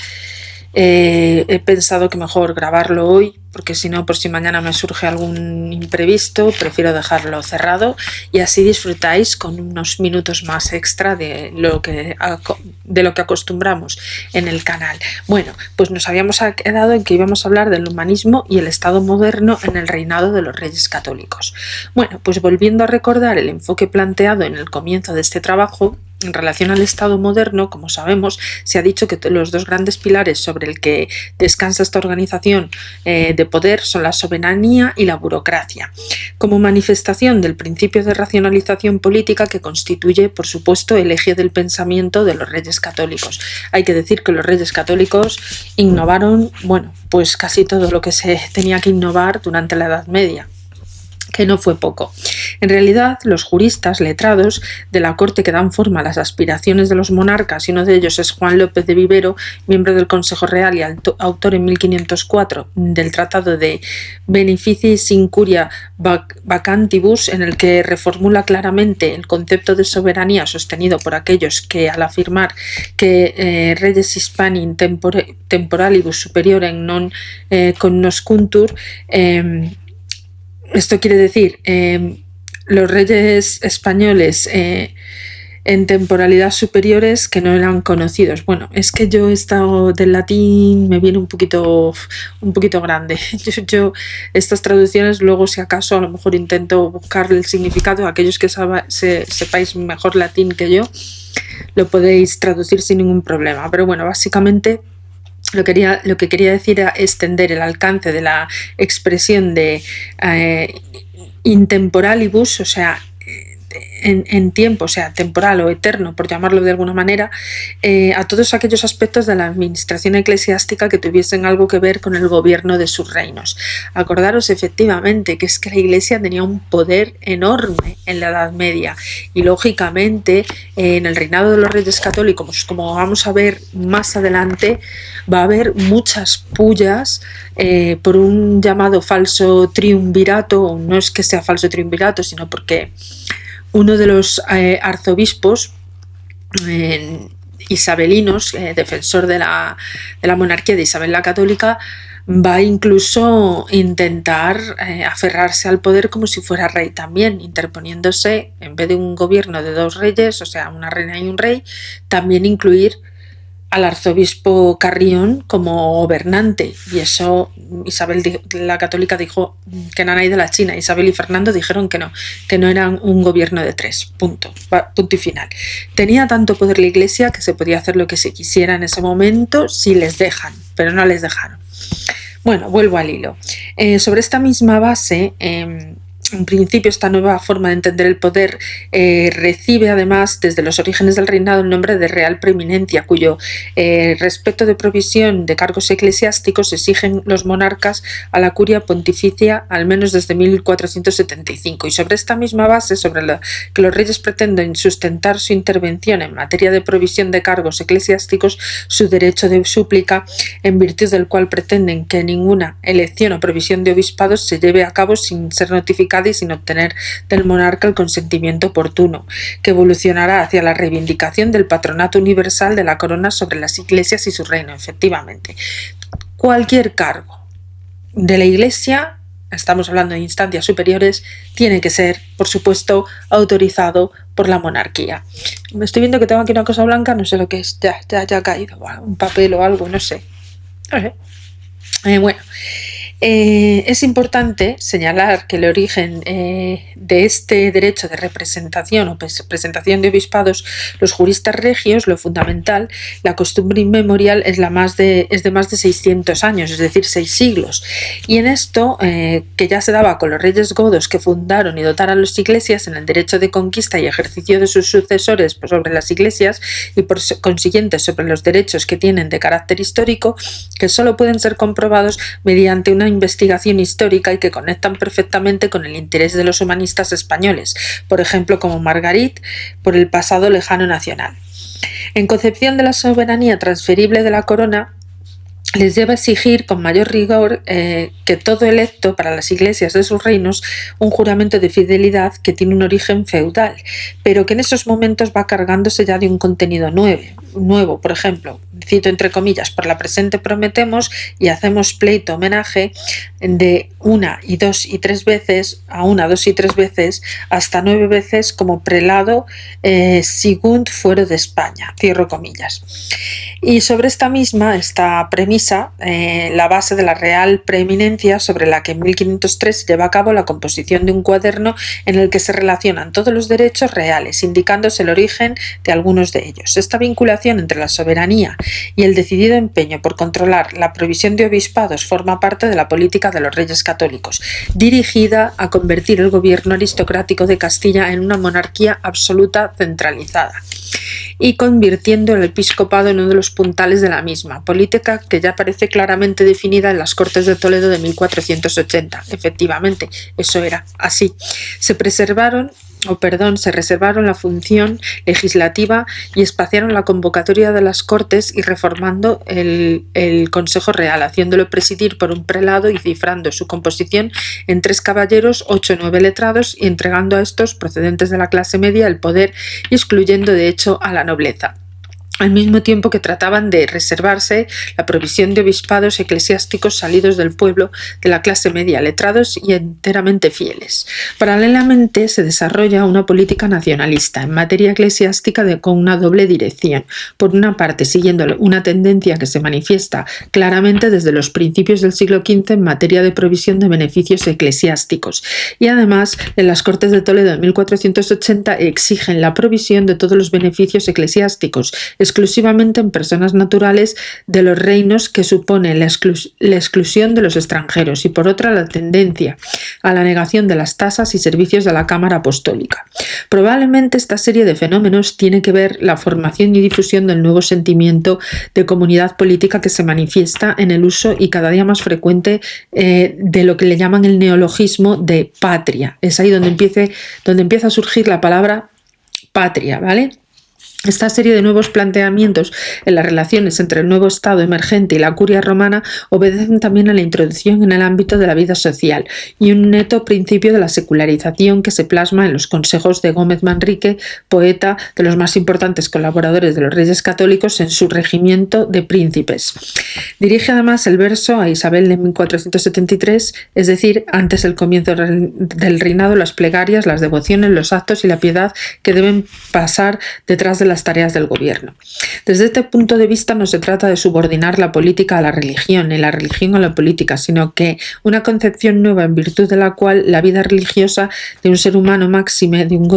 He pensado que mejor grabarlo hoy, porque si no, por si mañana me surge algún imprevisto, prefiero dejarlo cerrado y así disfrutáis con unos minutos más extra de lo que acostumbramos en el canal. Bueno, pues nos habíamos quedado en que íbamos a hablar del humanismo y el Estado moderno en el reinado de los Reyes Católicos. Bueno, pues volviendo a recordar el enfoque planteado en el comienzo de este trabajo, en relación al Estado moderno, como sabemos, se ha dicho que los dos grandes pilares sobre el que descansa esta organización de poder son la soberanía y la burocracia, como manifestación del principio de racionalización política que constituye, por supuesto, el eje del pensamiento de los Reyes Católicos. Hay que decir que los Reyes Católicos innovaron, bueno, pues casi todo lo que se tenía que innovar durante la Edad Media, que no fue poco. En realidad, los juristas letrados de la corte que dan forma a las aspiraciones de los monarcas, y uno de ellos es Juan López de Vivero, miembro del Consejo Real y autor en 1504 del Tratado de Beneficis Incuria Vacantibus, en el que reformula claramente el concepto de soberanía sostenido por aquellos que, al afirmar que Reges Hispani temporalibus superiorem non cognoscuntur, esto quiere decir, los reyes españoles en temporalidad superiores que no eran conocidos. Bueno, es que yo he estado del latín, me viene un poquito grande. Yo estas traducciones luego, si acaso, a lo mejor intento buscar el significado. Aquellos que sepáis mejor latín que yo, lo podéis traducir sin ningún problema. Pero bueno, básicamente lo que quería decir era extender el alcance de la expresión de intemporalibus, o sea, en tiempo, o sea, temporal o eterno, por llamarlo de alguna manera, a todos aquellos aspectos de la administración eclesiástica que tuviesen algo que ver con el gobierno de sus reinos. Acordaros efectivamente que es que la Iglesia tenía un poder enorme en la Edad Media y lógicamente en el reinado de los Reyes Católicos, como vamos a ver más adelante, va a haber muchas pullas por un llamado falso triunvirato. No es que sea falso triunvirato, sino porque uno de los arzobispos isabelinos, defensor de la monarquía de Isabel la Católica, va incluso a intentar aferrarse al poder como si fuera rey también, interponiéndose, en vez de un gobierno de dos reyes, o sea, una reina y un rey, también incluir al arzobispo Carrión como gobernante, y eso Isabel la Católica dijo que Nanay de la China, Isabel y Fernando dijeron que no eran un gobierno de tres, punto y final. Tenía tanto poder la Iglesia que se podía hacer lo que se quisiera en ese momento si les dejan, pero no les dejaron. Bueno, vuelvo al hilo. Sobre esta misma base, en principio, esta nueva forma de entender el poder recibe además desde los orígenes del reinado el nombre de real preeminencia, cuyo respecto de provisión de cargos eclesiásticos exigen los monarcas a la curia pontificia al menos desde 1475. Y sobre esta misma base, sobre la que los reyes pretenden sustentar su intervención en materia de provisión de cargos eclesiásticos, su derecho de súplica, en virtud del cual pretenden que ninguna elección o provisión de obispados se lleve a cabo sin ser notificada y sin obtener del monarca el consentimiento oportuno, que evolucionará hacia la reivindicación del patronato universal de la corona sobre las iglesias y su reino. Efectivamente, cualquier cargo de la Iglesia, estamos hablando de instancias superiores, tiene que ser, por supuesto, autorizado por la monarquía. Me estoy viendo que tengo aquí una cosa blanca, no sé lo que es, ya ha caído, un papel o algo, no sé. Bueno, es importante señalar que el origen de este derecho de representación o presentación de obispados, los juristas regios, lo fundamental, la costumbre inmemorial es de más de 600 años, es decir, 6 siglos. Y en esto, que ya se daba con los reyes godos que fundaron y dotaron las iglesias en el derecho de conquista y ejercicio de sus sucesores sobre las iglesias y por consiguiente sobre los derechos que tienen de carácter histórico, que solo pueden ser comprobados mediante una investigación histórica y que conectan perfectamente con el interés de los humanistas españoles, por ejemplo como Margarit, por el pasado lejano nacional. En concepción de la soberanía transferible de la corona, les lleva a exigir con mayor rigor que todo electo para las iglesias de sus reinos un juramento de fidelidad que tiene un origen feudal, pero que en esos momentos va cargándose ya de un contenido nuevo, nuevo, por ejemplo, cito entre comillas, por la presente prometemos, y hacemos pleito homenaje de 1, 2 y 3 veces, a 1, 2 y 3 veces, hasta 9 veces como prelado Sigund fuero de España, cierro comillas. Y sobre esta premisa, la base de la real preeminencia sobre la que en 1503 se lleva a cabo la composición de un cuaderno en el que se relacionan todos los derechos reales, indicándose el origen de algunos de ellos. Esta vinculación entre la soberanía y el decidido empeño por controlar la provisión de obispados forma parte de la política de los reyes católicos, dirigida a convertir el gobierno aristocrático de Castilla en una monarquía absoluta centralizada y convirtiendo el episcopado en uno de los puntales de la misma, política que ya aparece claramente definida en las Cortes de Toledo de 1480. Efectivamente, eso era así. Se reservaron la función legislativa y espaciaron la convocatoria de las Cortes y reformando el Consejo Real, haciéndolo presidir por un prelado y cifrando su composición en 3 caballeros, 8 o 9 letrados y entregando a estos, procedentes de la clase media, el poder y excluyendo de hecho a la nobleza, al mismo tiempo que trataban de reservarse la provisión de obispados eclesiásticos salidos del pueblo, de la clase media, letrados y enteramente fieles. Paralelamente se desarrolla una política nacionalista en materia eclesiástica con una doble dirección. Por una parte, siguiendo una tendencia que se manifiesta claramente desde los principios del siglo XV en materia de provisión de beneficios eclesiásticos, y además en las Cortes de Toledo de 1480 exigen la provisión de todos los beneficios eclesiásticos, exclusivamente en personas naturales de los reinos, que supone la exclusión de los extranjeros, y por otra la tendencia a la negación de las tasas y servicios de la Cámara Apostólica. Probablemente esta serie de fenómenos tiene que ver la formación y difusión del nuevo sentimiento de comunidad política que se manifiesta en el uso y cada día más frecuente de lo que le llaman el neologismo de patria. Es ahí donde empieza a surgir la palabra patria, ¿vale? Esta serie de nuevos planteamientos en las relaciones entre el nuevo Estado emergente y la curia romana obedecen también a la introducción en el ámbito de la vida social y un neto principio de la secularización que se plasma en los consejos de Gómez Manrique, poeta de los más importantes colaboradores de los Reyes Católicos en su regimiento de príncipes. Dirige además el verso a Isabel de 1473, es decir, antes del comienzo del reinado, las plegarias, las devociones, los actos y la piedad que deben pasar detrás de las tareas del gobierno. Desde este punto de vista no se trata de subordinar la política a la religión, ni la religión a la política, sino que una concepción nueva en virtud de la cual la vida religiosa de un ser humano máxime de un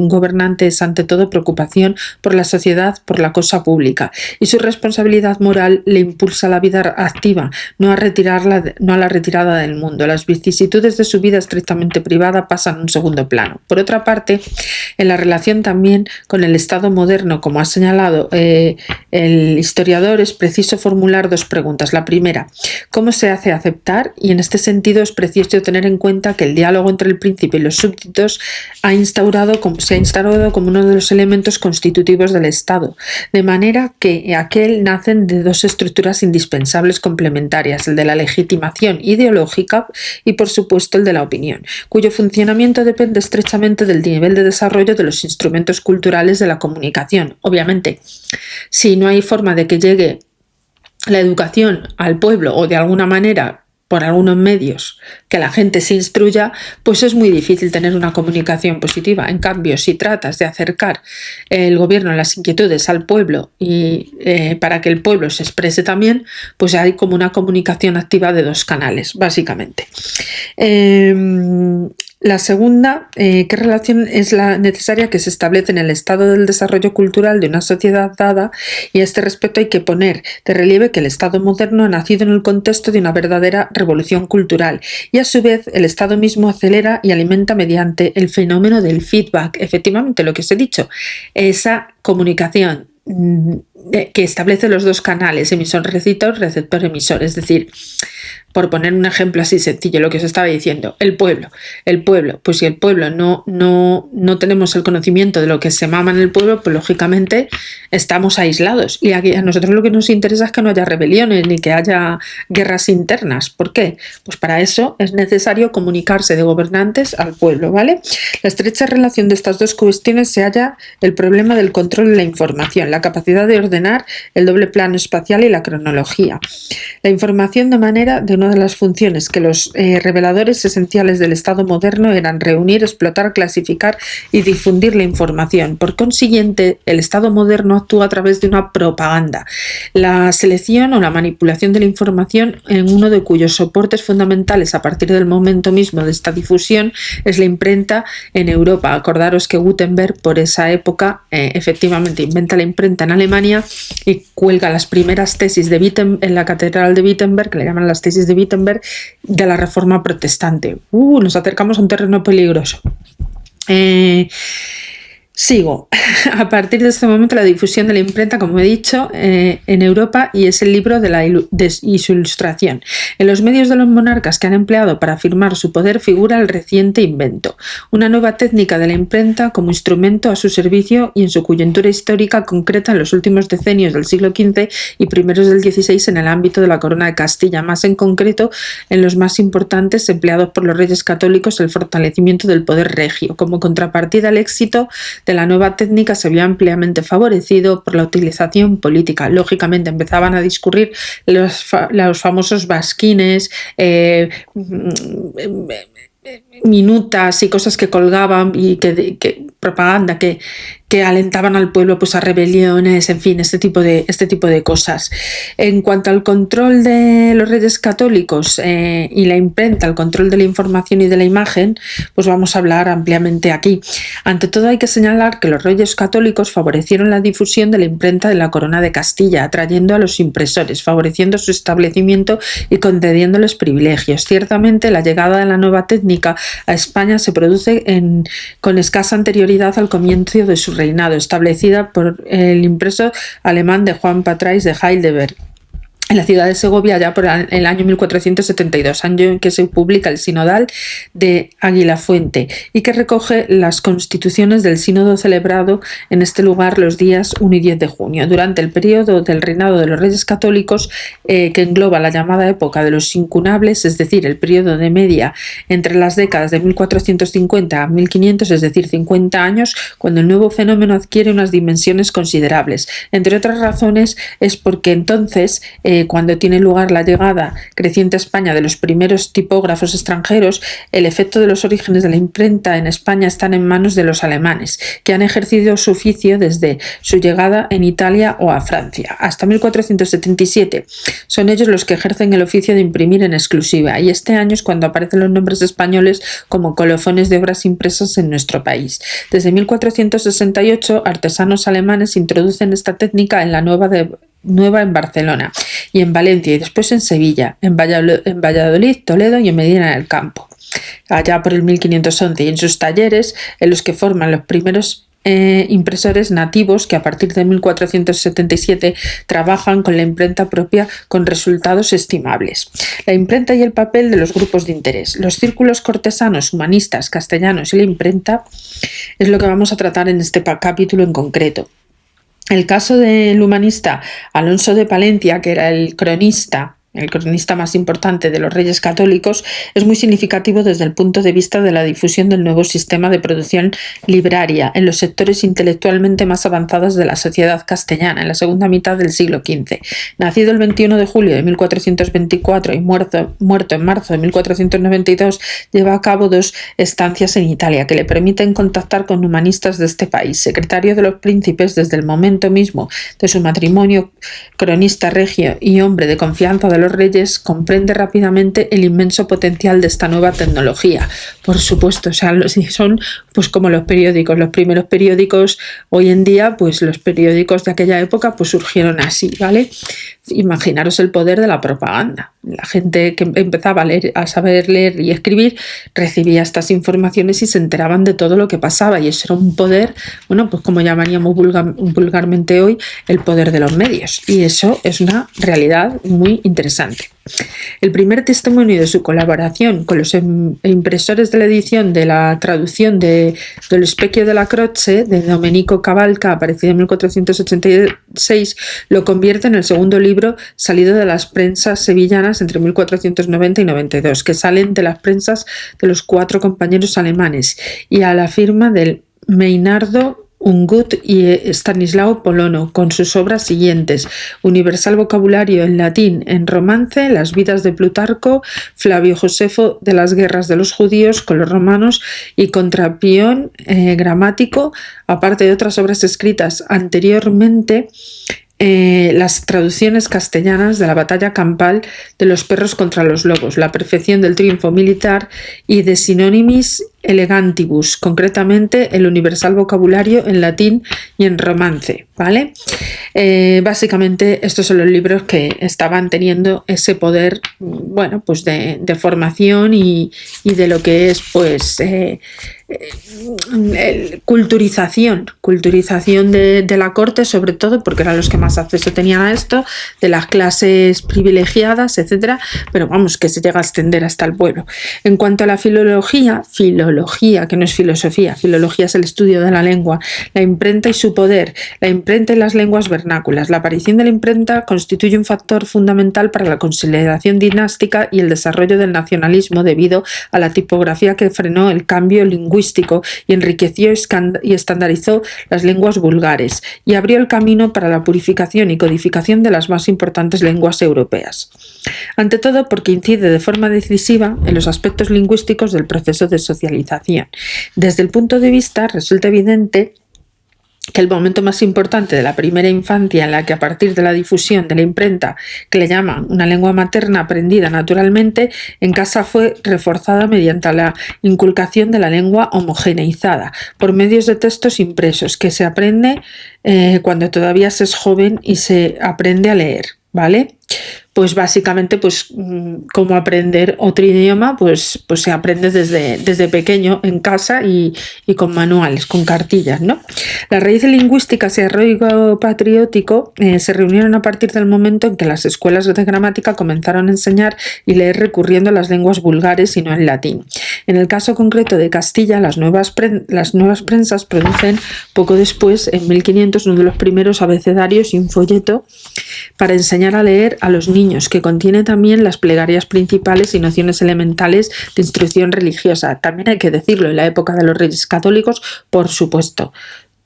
gobernante es ante todo preocupación por la sociedad, por la cosa pública, y su responsabilidad moral le impulsa a la vida activa, no a la retirada del mundo. Las vicisitudes de su vida estrictamente privada pasan a un segundo plano. Por otra parte, en la relación también con el Estado moderno, como ha señalado el historiador, es preciso formular 2 preguntas. La primera, ¿cómo se hace aceptar? Y en este sentido es preciso tener en cuenta que el diálogo entre el príncipe y los súbditos se ha instaurado como uno de los elementos constitutivos del Estado, de manera que aquel nacen de 2 estructuras indispensables complementarias, el de la legitimación ideológica y por supuesto el de la opinión, cuyo funcionamiento depende estrechamente del nivel de desarrollo de los instrumentos culturales de la comunicación. Obviamente, si no hay forma de que llegue la educación al pueblo o de alguna manera por algunos medios que la gente se instruya, pues es muy difícil tener una comunicación positiva. En cambio, si tratas de acercar el gobierno, las inquietudes al pueblo y para que el pueblo se exprese también, pues hay como una comunicación activa de 2 canales, básicamente. La segunda, ¿qué relación es la necesaria que se establece en el estado del desarrollo cultural de una sociedad dada? Y a este respecto hay que poner de relieve que el Estado moderno ha nacido en el contexto de una verdadera revolución cultural y a su vez el Estado mismo acelera y alimenta mediante el fenómeno del feedback, efectivamente lo que os he dicho, esa comunicación que establece los 2 canales, emisor-receptor, receptor-emisor, es decir, por poner un ejemplo así sencillo, lo que os estaba diciendo, el pueblo, pues si el pueblo no tenemos el conocimiento de lo que se mama en el pueblo, pues lógicamente estamos aislados. Y aquí a nosotros lo que nos interesa es que no haya rebeliones ni que haya guerras internas. ¿Por qué? Pues para eso es necesario comunicarse de gobernantes al pueblo, ¿vale? La estrecha relación de estas dos cuestiones se halla el problema del control de la información, la capacidad de ordenar el doble plano espacial y la cronología. La información de manera de una de las funciones que los reveladores esenciales del Estado moderno eran reunir, explotar, clasificar y difundir la información. Por consiguiente, el Estado moderno actúa a través de una propaganda, la selección o la manipulación de la información, en uno de cuyos soportes fundamentales a partir del momento mismo de esta difusión es la imprenta en Europa. Acordaros que Gutenberg por esa época efectivamente inventa la imprenta en Alemania y cuelga las primeras tesis de Wittenberg en la catedral de Wittenberg, que le llaman las tesis de Wittenberg, de la Reforma Protestante. Nos acercamos a un terreno peligroso. Sigo. A partir de este momento la difusión de la imprenta, como he dicho, en Europa, y es el libro de la ilustración. En los medios de los monarcas que han empleado para afirmar su poder figura el reciente invento, una nueva técnica de la imprenta como instrumento a su servicio y en su coyuntura histórica concreta en los últimos decenios del siglo XV y primeros del XVI en el ámbito de la corona de Castilla, más en concreto en los más importantes empleados por los reyes católicos, el fortalecimiento del poder regio. Como contrapartida al éxito de la nueva técnica se vio ampliamente favorecido por la utilización política. Lógicamente empezaban a discurrir los famosos basquines, minutas y cosas que colgaban y que propaganda que alentaban al pueblo pues a rebeliones, en fin, este tipo de cosas. En cuanto al control de los reyes católicos y la imprenta, el control de la información y de la imagen, pues vamos a hablar ampliamente aquí. Ante todo hay que señalar que los reyes católicos favorecieron la difusión de la imprenta de la corona de Castilla, atrayendo a los impresores, favoreciendo su establecimiento y concediéndoles privilegios. Ciertamente la llegada de la nueva técnica a España se produce con escasa anterioridad al comienzo de su reinado, establecida por el impreso alemán de Juan Patrais de Heidelberg en la ciudad de Segovia ya por el año 1472, año en que se publica el Sinodal de Aguilafuente y que recoge las constituciones del sínodo celebrado en este lugar los días 1 y 10 de junio. Durante el periodo del reinado de los reyes católicos, que engloba la llamada época de los incunables, es decir, el periodo de media entre las décadas de 1450 a 1500, es decir, 50 años, cuando el nuevo fenómeno adquiere unas dimensiones considerables. Entre otras razones es porque entonces cuando tiene lugar la llegada creciente a España de los primeros tipógrafos extranjeros, el efecto de los orígenes de la imprenta en España están en manos de los alemanes, que han ejercido su oficio desde su llegada en Italia o a Francia. Hasta 1477 son ellos los que ejercen el oficio de imprimir en exclusiva, y este año es cuando aparecen los nombres españoles como colofones de obras impresas en nuestro país. Desde 1468, artesanos alemanes introducen esta técnica en la nueva en Barcelona y en Valencia, y después en Sevilla, en Valladolid, Toledo y en Medina del Campo, allá por el 1511, y en sus talleres en los que forman los primeros impresores nativos que a partir de 1477 trabajan con la imprenta propia con resultados estimables. La imprenta y el papel de los grupos de interés. Los círculos cortesanos, humanistas, castellanos y la imprenta es lo que vamos a tratar en este capítulo en concreto. El caso del humanista Alonso de Palencia, que era el cronista más importante de los reyes católicos, es muy significativo desde el punto de vista de la difusión del nuevo sistema de producción libraria en los sectores intelectualmente más avanzados de la sociedad castellana en la segunda mitad del siglo XV. Nacido el 21 de julio de 1424 y muerto en marzo de 1492, lleva a cabo 2 estancias en Italia que le permiten contactar con humanistas de este país. Secretario de los príncipes desde el momento mismo de su matrimonio, cronista regio y hombre de confianza de los reyes, comprende rápidamente el inmenso potencial de esta nueva tecnología. Por supuesto, o sea, son pues como los periódicos. Los primeros periódicos hoy en día, pues los periódicos de aquella época pues surgieron así, ¿vale? Imaginaros el poder de la propaganda. La gente que empezaba a saber leer y escribir recibía estas informaciones y se enteraban de todo lo que pasaba, y eso era un poder, bueno, pues como llamaríamos vulgarmente hoy, el poder de los medios, y eso es una realidad muy interesante. El primer testimonio de su colaboración con los impresores de la edición de la traducción de Lo Specchio della Croce de Domenico Cavalca, aparecido en 1486, lo convierte en el segundo libro salido de las prensas sevillanas entre 1490 y 92, que salen de las prensas de los 4 compañeros alemanes, y a la firma del Meinardo Ungut y Stanislao Polono, con sus obras siguientes: Universal vocabulario en latín en romance, Las vidas de Plutarco, Flavio Josefo de las guerras de los judíos con los romanos y Contrapión gramático, aparte de otras obras escritas anteriormente, las traducciones castellanas de la batalla campal de los perros contra los lobos, La perfección del triunfo militar y De Synonymis Elegantibus, concretamente el Universal vocabulario en latín y en romance, ¿vale? Básicamente estos son los libros que estaban teniendo ese poder, bueno, pues de formación y de lo que es, pues, culturización de la corte, sobre todo porque eran los que más acceso tenían a esto, de las clases privilegiadas, etcétera, pero vamos, que se llega a extender hasta el pueblo. En cuanto a la filología, que no es filosofía, filología es el estudio de la lengua, la imprenta y su poder, la imprenta y las lenguas vernáculas. La aparición de la imprenta constituye un factor fundamental para la consolidación dinástica y el desarrollo del nacionalismo debido a la tipografía que frenó el cambio lingüístico y enriqueció y estandarizó las lenguas vulgares y abrió el camino para la purificación y codificación de las más importantes lenguas europeas. Ante todo porque incide de forma decisiva en los aspectos lingüísticos del proceso de socialización. Desde el punto de vista resulta evidente que el momento más importante de la primera infancia, en la que a partir de la difusión de la imprenta, que le llaman una lengua materna aprendida naturalmente, en casa fue reforzada mediante la inculcación de la lengua homogeneizada por medios de textos impresos, que se aprende cuando todavía se es joven y se aprende a leer, ¿vale? Pues básicamente, pues como aprender otro idioma, pues se aprende desde pequeño en casa y con manuales, con cartillas, ¿no? Las raíces lingüísticas y arraigo patriótico se reunieron a partir del momento en que las escuelas de gramática comenzaron a enseñar y leer recurriendo a las lenguas vulgares y no al latín. En el caso concreto de Castilla, las nuevas prensas producen poco después, en 1500, uno de los primeros abecedarios y un folleto para enseñar a leer a los niños, que contiene también las plegarias principales y nociones elementales de instrucción religiosa. También hay que decirlo, en la época de los Reyes Católicos, por supuesto,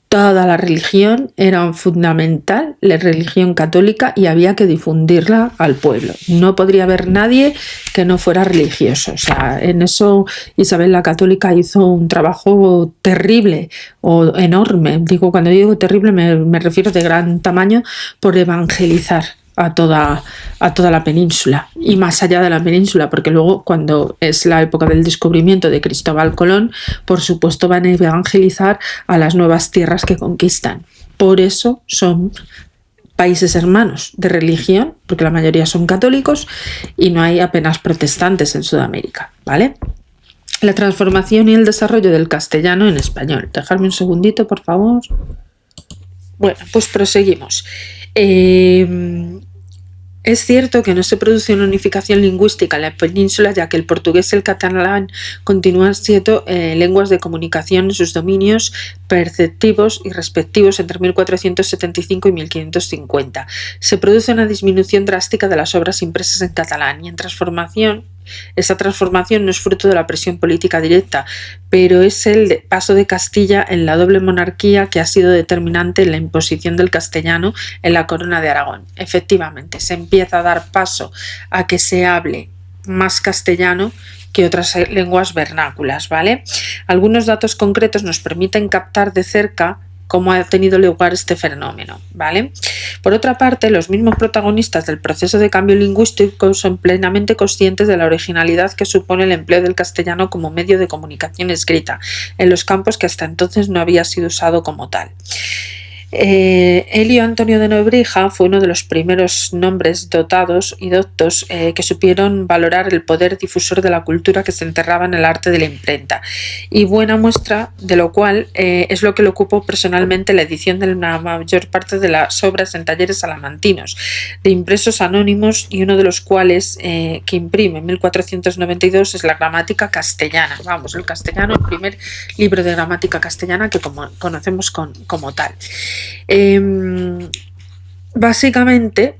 toda la religión era fundamental, la religión católica, y había que difundirla al pueblo. No podría haber nadie que no fuera religioso. O sea, en eso Isabel la Católica hizo un trabajo terrible o enorme. Cuando digo terrible me refiero de gran tamaño, por evangelizar a toda la península y más allá de la península, porque luego, cuando es la época del descubrimiento de Cristóbal Colón, por supuesto van a evangelizar a las nuevas tierras que conquistan. Por eso son países hermanos de religión, porque la mayoría son católicos y no hay apenas protestantes en Sudamérica, ¿vale? La transformación y el desarrollo del castellano en español. Dejadme un segundito, por favor. Bueno, pues proseguimos. Es cierto que no se produce una unificación lingüística en la península, ya que el portugués y el catalán continúan siendo lenguas de comunicación en sus dominios perceptivos y respectivos entre 1475 y 1550. Se produce una disminución drástica de las obras impresas en catalán y en transformación. Esa transformación no es fruto de la presión política directa, pero es el paso de Castilla en la doble monarquía que ha sido determinante en la imposición del castellano en la corona de Aragón. Efectivamente, se empieza a dar paso a que se hable más castellano que otras lenguas vernáculas, ¿vale? Algunos datos concretos nos permiten captar de cerca cómo ha tenido lugar este fenómeno, ¿vale? Por otra parte, los mismos protagonistas del proceso de cambio lingüístico son plenamente conscientes de la originalidad que supone el empleo del castellano como medio de comunicación escrita, en los campos que hasta entonces no había sido usado como tal. Elio Antonio de Nebrija fue uno de los primeros nombres dotados y doctos que supieron valorar el poder difusor de la cultura que se enterraba en el arte de la imprenta, y buena muestra de lo cual es lo que le ocupó personalmente la edición de la mayor parte de las obras en talleres salamantinos de impresos anónimos, y uno de los cuales que imprime en 1492 es la gramática castellana, vamos, el castellano, el primer libro de gramática castellana que conocemos como tal. Básicamente,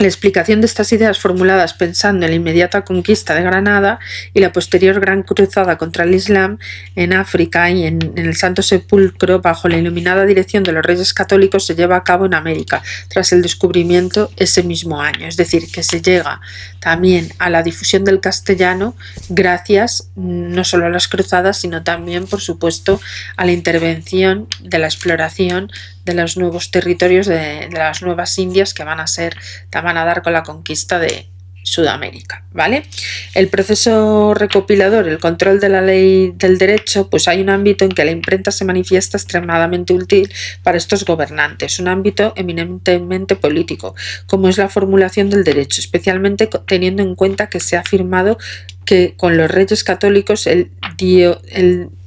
la explicación de estas ideas formuladas pensando en la inmediata conquista de Granada y la posterior gran cruzada contra el Islam en África y en el Santo Sepulcro bajo la iluminada dirección de los Reyes Católicos se lleva a cabo en América tras el descubrimiento ese mismo año. Es decir, que se llega también a la difusión del castellano gracias no solo a las cruzadas, sino también, por supuesto, a la intervención de la exploración de los nuevos territorios de las nuevas Indias que van a dar con la conquista de Sudamérica, ¿vale? El proceso recopilador, el control de la ley del derecho, pues hay un ámbito en que la imprenta se manifiesta extremadamente útil para estos gobernantes, un ámbito eminentemente político, como es la formulación del derecho, especialmente teniendo en cuenta que se ha afirmado que con los reyes católicos el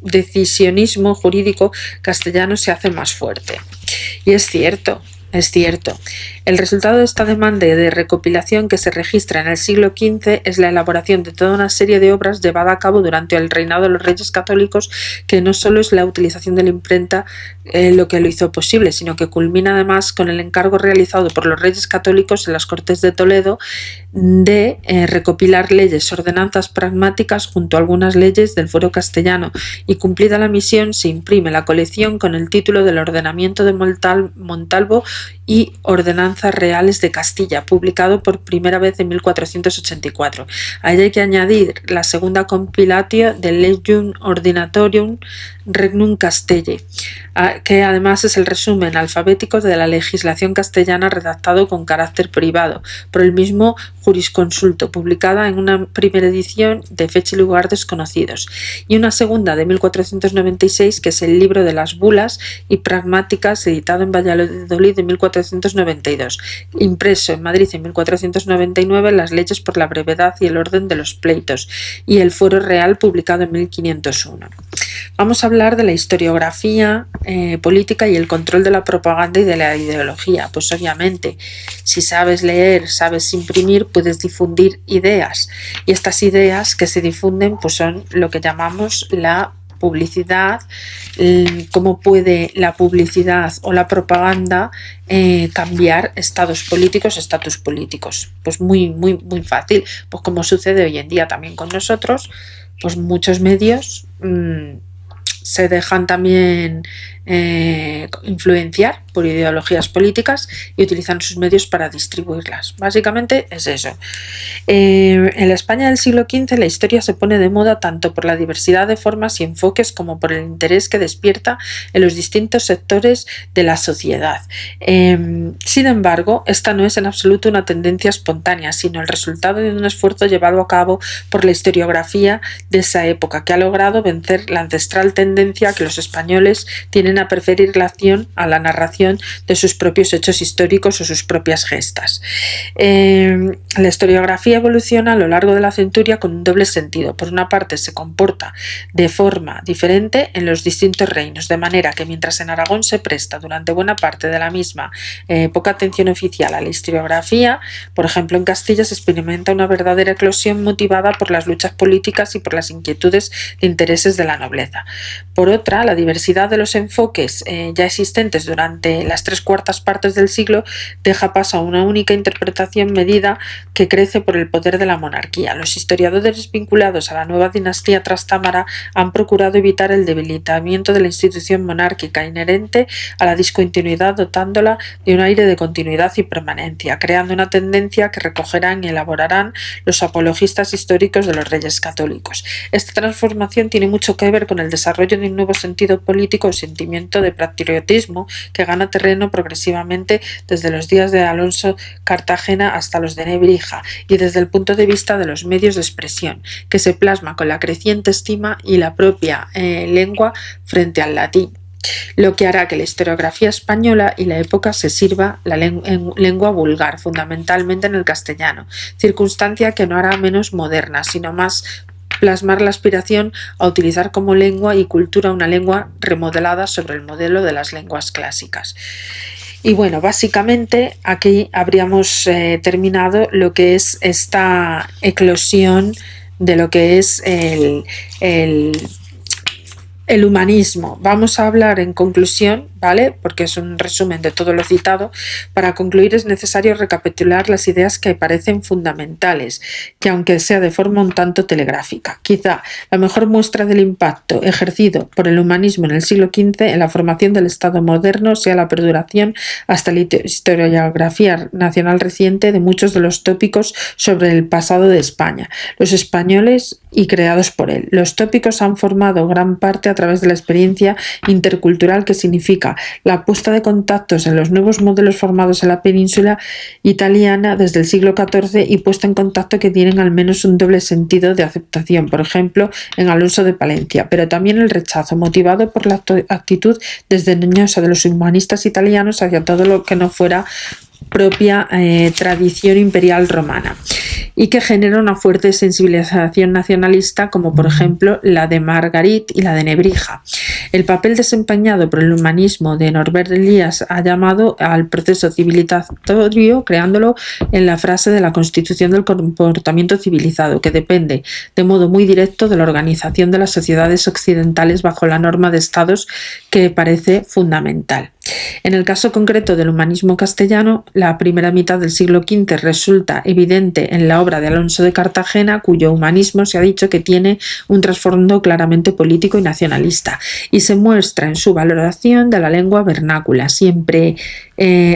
decisionismo jurídico castellano se hace más fuerte. Y es cierto. El resultado de esta demanda de recopilación que se registra en el siglo XV es la elaboración de toda una serie de obras llevada a cabo durante el reinado de los Reyes Católicos, que no solo es la utilización de la imprenta lo que lo hizo posible, sino que culmina además con el encargo realizado por los Reyes Católicos en las Cortes de Toledo de recopilar leyes, ordenanzas pragmáticas junto a algunas leyes del fuero castellano, y cumplida la misión se imprime la colección con el título del Ordenamiento de Montalvo y Ordenanzas Reales de Castilla, publicado por primera vez en 1484. A ella hay que añadir la segunda compilatio de Legum Ordinatorium Regnum Castellae, que además es el resumen alfabético de la legislación castellana redactado con carácter privado por el mismo jurisconsulto, publicada en una primera edición de fecha y lugar desconocidos, y una segunda de 1496, que es el libro de las bulas y pragmáticas, editado en Valladolid en 1492, impreso en Madrid en 1499, las leyes por la brevedad y el orden de los pleitos, y el fuero real, publicado en 1501. Vamos a hablar de la historiografía política y el control de la propaganda y de la ideología. Pues obviamente, si sabes leer, sabes imprimir, puedes difundir ideas, y estas ideas que se difunden pues son lo que llamamos la publicidad. ¿Cómo puede la publicidad o la propaganda cambiar estatus políticos? Pues muy fácil, pues como sucede hoy en día también con nosotros, pues muchos medios se dejan también influenciar por ideologías políticas y utilizan sus medios para distribuirlas. Básicamente es eso. En la España del siglo XV la historia se pone de moda tanto por la diversidad de formas y enfoques como por el interés que despierta en los distintos sectores de la sociedad. Sin embargo, esta no es en absoluto una tendencia espontánea, sino el resultado de un esfuerzo llevado a cabo por la historiografía de esa época, que ha logrado vencer la ancestral tendencia que los españoles tienen a preferir la acción a la narración de sus propios hechos históricos o sus propias gestas. La historiografía evoluciona a lo largo de la centuria con un doble sentido. Por una parte, se comporta de forma diferente en los distintos reinos, de manera que mientras en Aragón se presta durante buena parte de la misma poca atención oficial a la historiografía, por ejemplo en Castilla se experimenta una verdadera eclosión motivada por las luchas políticas y por las inquietudes de intereses de la nobleza. Por otra, la diversidad de los enfoques ya existentes durante las 3/4 partes del siglo deja paso a una única interpretación medida que crece por el poder de la monarquía. Los historiadores vinculados a la nueva dinastía trastámara han procurado evitar el debilitamiento de la institución monárquica inherente a la discontinuidad, dotándola de un aire de continuidad y permanencia, creando una tendencia que recogerán y elaborarán los apologistas históricos de los reyes católicos. Esta transformación tiene mucho que ver con el desarrollo de un nuevo sentido político o sentimiento de patriotismo que gana terreno progresivamente desde los días de Alonso Cartagena hasta los de Nebrija, y desde el punto de vista de los medios de expresión, que se plasma con la creciente estima y la propia lengua frente al latín. lo que hará que la historiografía española y la época se sirva en lengua vulgar, fundamentalmente en el castellano, circunstancia que no hará menos moderna, sino más plasmar la aspiración a utilizar como lengua y cultura una lengua remodelada sobre el modelo de las lenguas clásicas. Y bueno, básicamente aquí habríamos terminado lo que es esta eclosión de lo que es el humanismo. Vamos a hablar en conclusión, ¿vale? Porque es un resumen de todo lo citado. Para concluir es necesario recapitular las ideas que parecen fundamentales, que aunque sea de forma un tanto telegráfica. Quizá la mejor muestra del impacto ejercido por el humanismo en el siglo XV en la formación del Estado moderno sea la perduración hasta la historiografía nacional reciente de muchos de los tópicos sobre el pasado de España, los españoles y creados por él. Los tópicos han formado gran parte a través de la experiencia intercultural que significa la puesta de contactos en los nuevos modelos formados en la península italiana desde el siglo XIV y puesta en contacto que tienen al menos un doble sentido de aceptación, por ejemplo, en Alonso de Palencia, pero también el rechazo motivado por la actitud desdeñosa de los humanistas italianos hacia todo lo que no fuera propia tradición imperial romana, y que genera una fuerte sensibilización nacionalista, como por ejemplo la de Margarit y la de Nebrija. El papel desempeñado por el humanismo de Norbert Elias ha llamado al proceso civilizatorio, creándolo en la frase de la Constitución del comportamiento civilizado, que depende de modo muy directo de la organización de las sociedades occidentales bajo la norma de estados, que parece fundamental. En el caso concreto del humanismo castellano, la primera mitad del siglo XV resulta evidente en la obra de Alonso de Cartagena, cuyo humanismo se ha dicho que tiene un trasfondo claramente político y nacionalista, y se muestra en su valoración de la lengua vernácula, siempre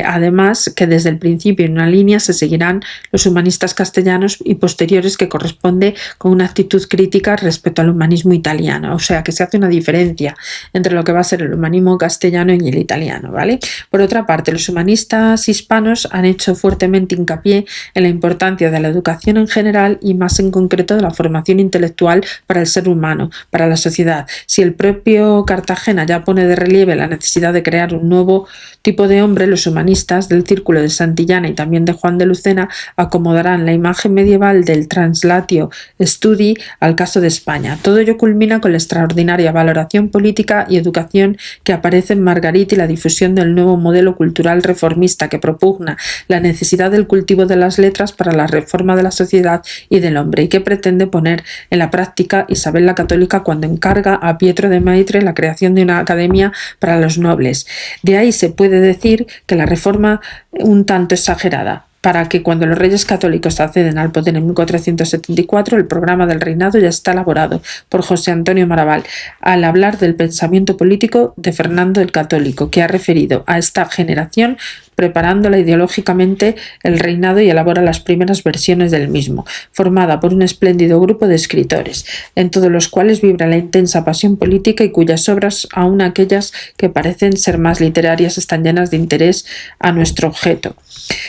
además que desde el principio en una línea se seguirán los humanistas castellanos y posteriores, que corresponde con una actitud crítica respecto al humanismo italiano, o sea que se hace una diferencia entre lo que va a ser el humanismo castellano y el italiano, ¿vale? Por otra parte, los humanistas hispanos han hecho fuertemente hincapié en la importancia de la educación en general y más en concreto de la formación intelectual para el ser humano, para la sociedad. Si el propio Cartagena ya pone de relieve la necesidad de crear un nuevo tipo de hombre, los humanistas del Círculo de Santillana y también de Juan de Lucena acomodarán la imagen medieval del translatio studi al caso de España. Todo ello culmina con la extraordinaria valoración política y educación que aparece en Margarit y la difusión del nuevo modelo cultural reformista que propugna la necesidad del cultivo de las letras para la reforma de la sociedad y del hombre, y que pretende poner en la práctica Isabel la Católica cuando encarga a Pietro de Maitre la creación de una academia para los nobles. De ahí se puede decir que la reforma un tanto exagerada, para que cuando los reyes católicos acceden al poder en 1474, el programa del reinado ya está elaborado por José Antonio Maraval, al hablar del pensamiento político de Fernando el Católico, que ha referido a esta generación preparándola ideológicamente el reinado, y elabora las primeras versiones del mismo, formada por un espléndido grupo de escritores, en todos los cuales vibra la intensa pasión política y cuyas obras, aun aquellas que parecen ser más literarias, están llenas de interés a nuestro objeto.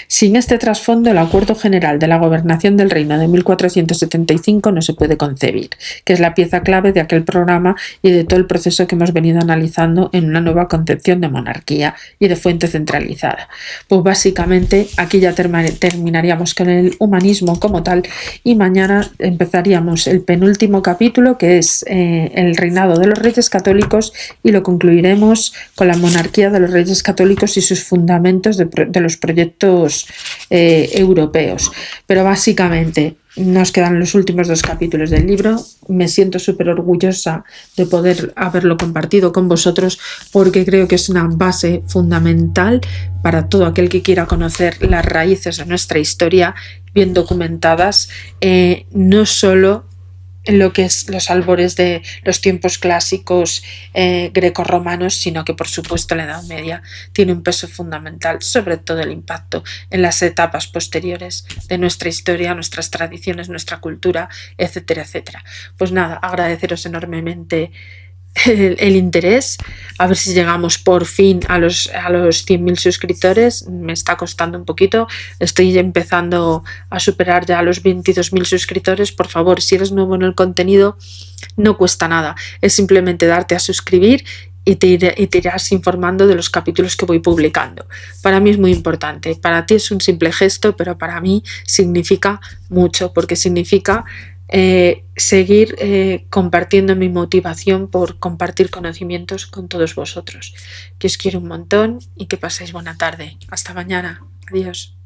Sin este trasfondo, el acuerdo general de la gobernación del reino de 1475 no se puede concebir, que es la pieza clave de aquel programa y de todo el proceso que hemos venido analizando en una nueva concepción de monarquía y de fuente centralizada. Pues básicamente aquí ya terminaríamos con el humanismo como tal, y mañana empezaríamos el penúltimo capítulo, que es el reinado de los Reyes Católicos, y lo concluiremos con la monarquía de los Reyes Católicos y sus fundamentos de los proyectos europeos. Pero básicamente nos quedan los últimos 2 capítulos del libro. Me siento súper orgullosa de poder haberlo compartido con vosotros, porque creo que es una base fundamental para todo aquel que quiera conocer las raíces de nuestra historia bien documentadas, no solo en lo que es los albores de los tiempos clásicos grecorromanos, sino que por supuesto la Edad Media tiene un peso fundamental, sobre todo el impacto en las etapas posteriores de nuestra historia, nuestras tradiciones, nuestra cultura, etcétera, etcétera. Pues nada, agradeceros enormemente el interés, a ver si llegamos por fin a los 100.000 suscriptores. Me está costando un poquito, estoy empezando a superar ya los 22.000 suscriptores. Por favor, si eres nuevo en el contenido, no cuesta nada, es simplemente darte a suscribir y te irás informando de los capítulos que voy publicando. Para mí es muy importante. Para ti es un simple gesto, pero para mí significa mucho, porque significa seguir compartiendo mi motivación por compartir conocimientos con todos vosotros. Que os quiero un montón y que paséis buena tarde. Hasta mañana. Adiós.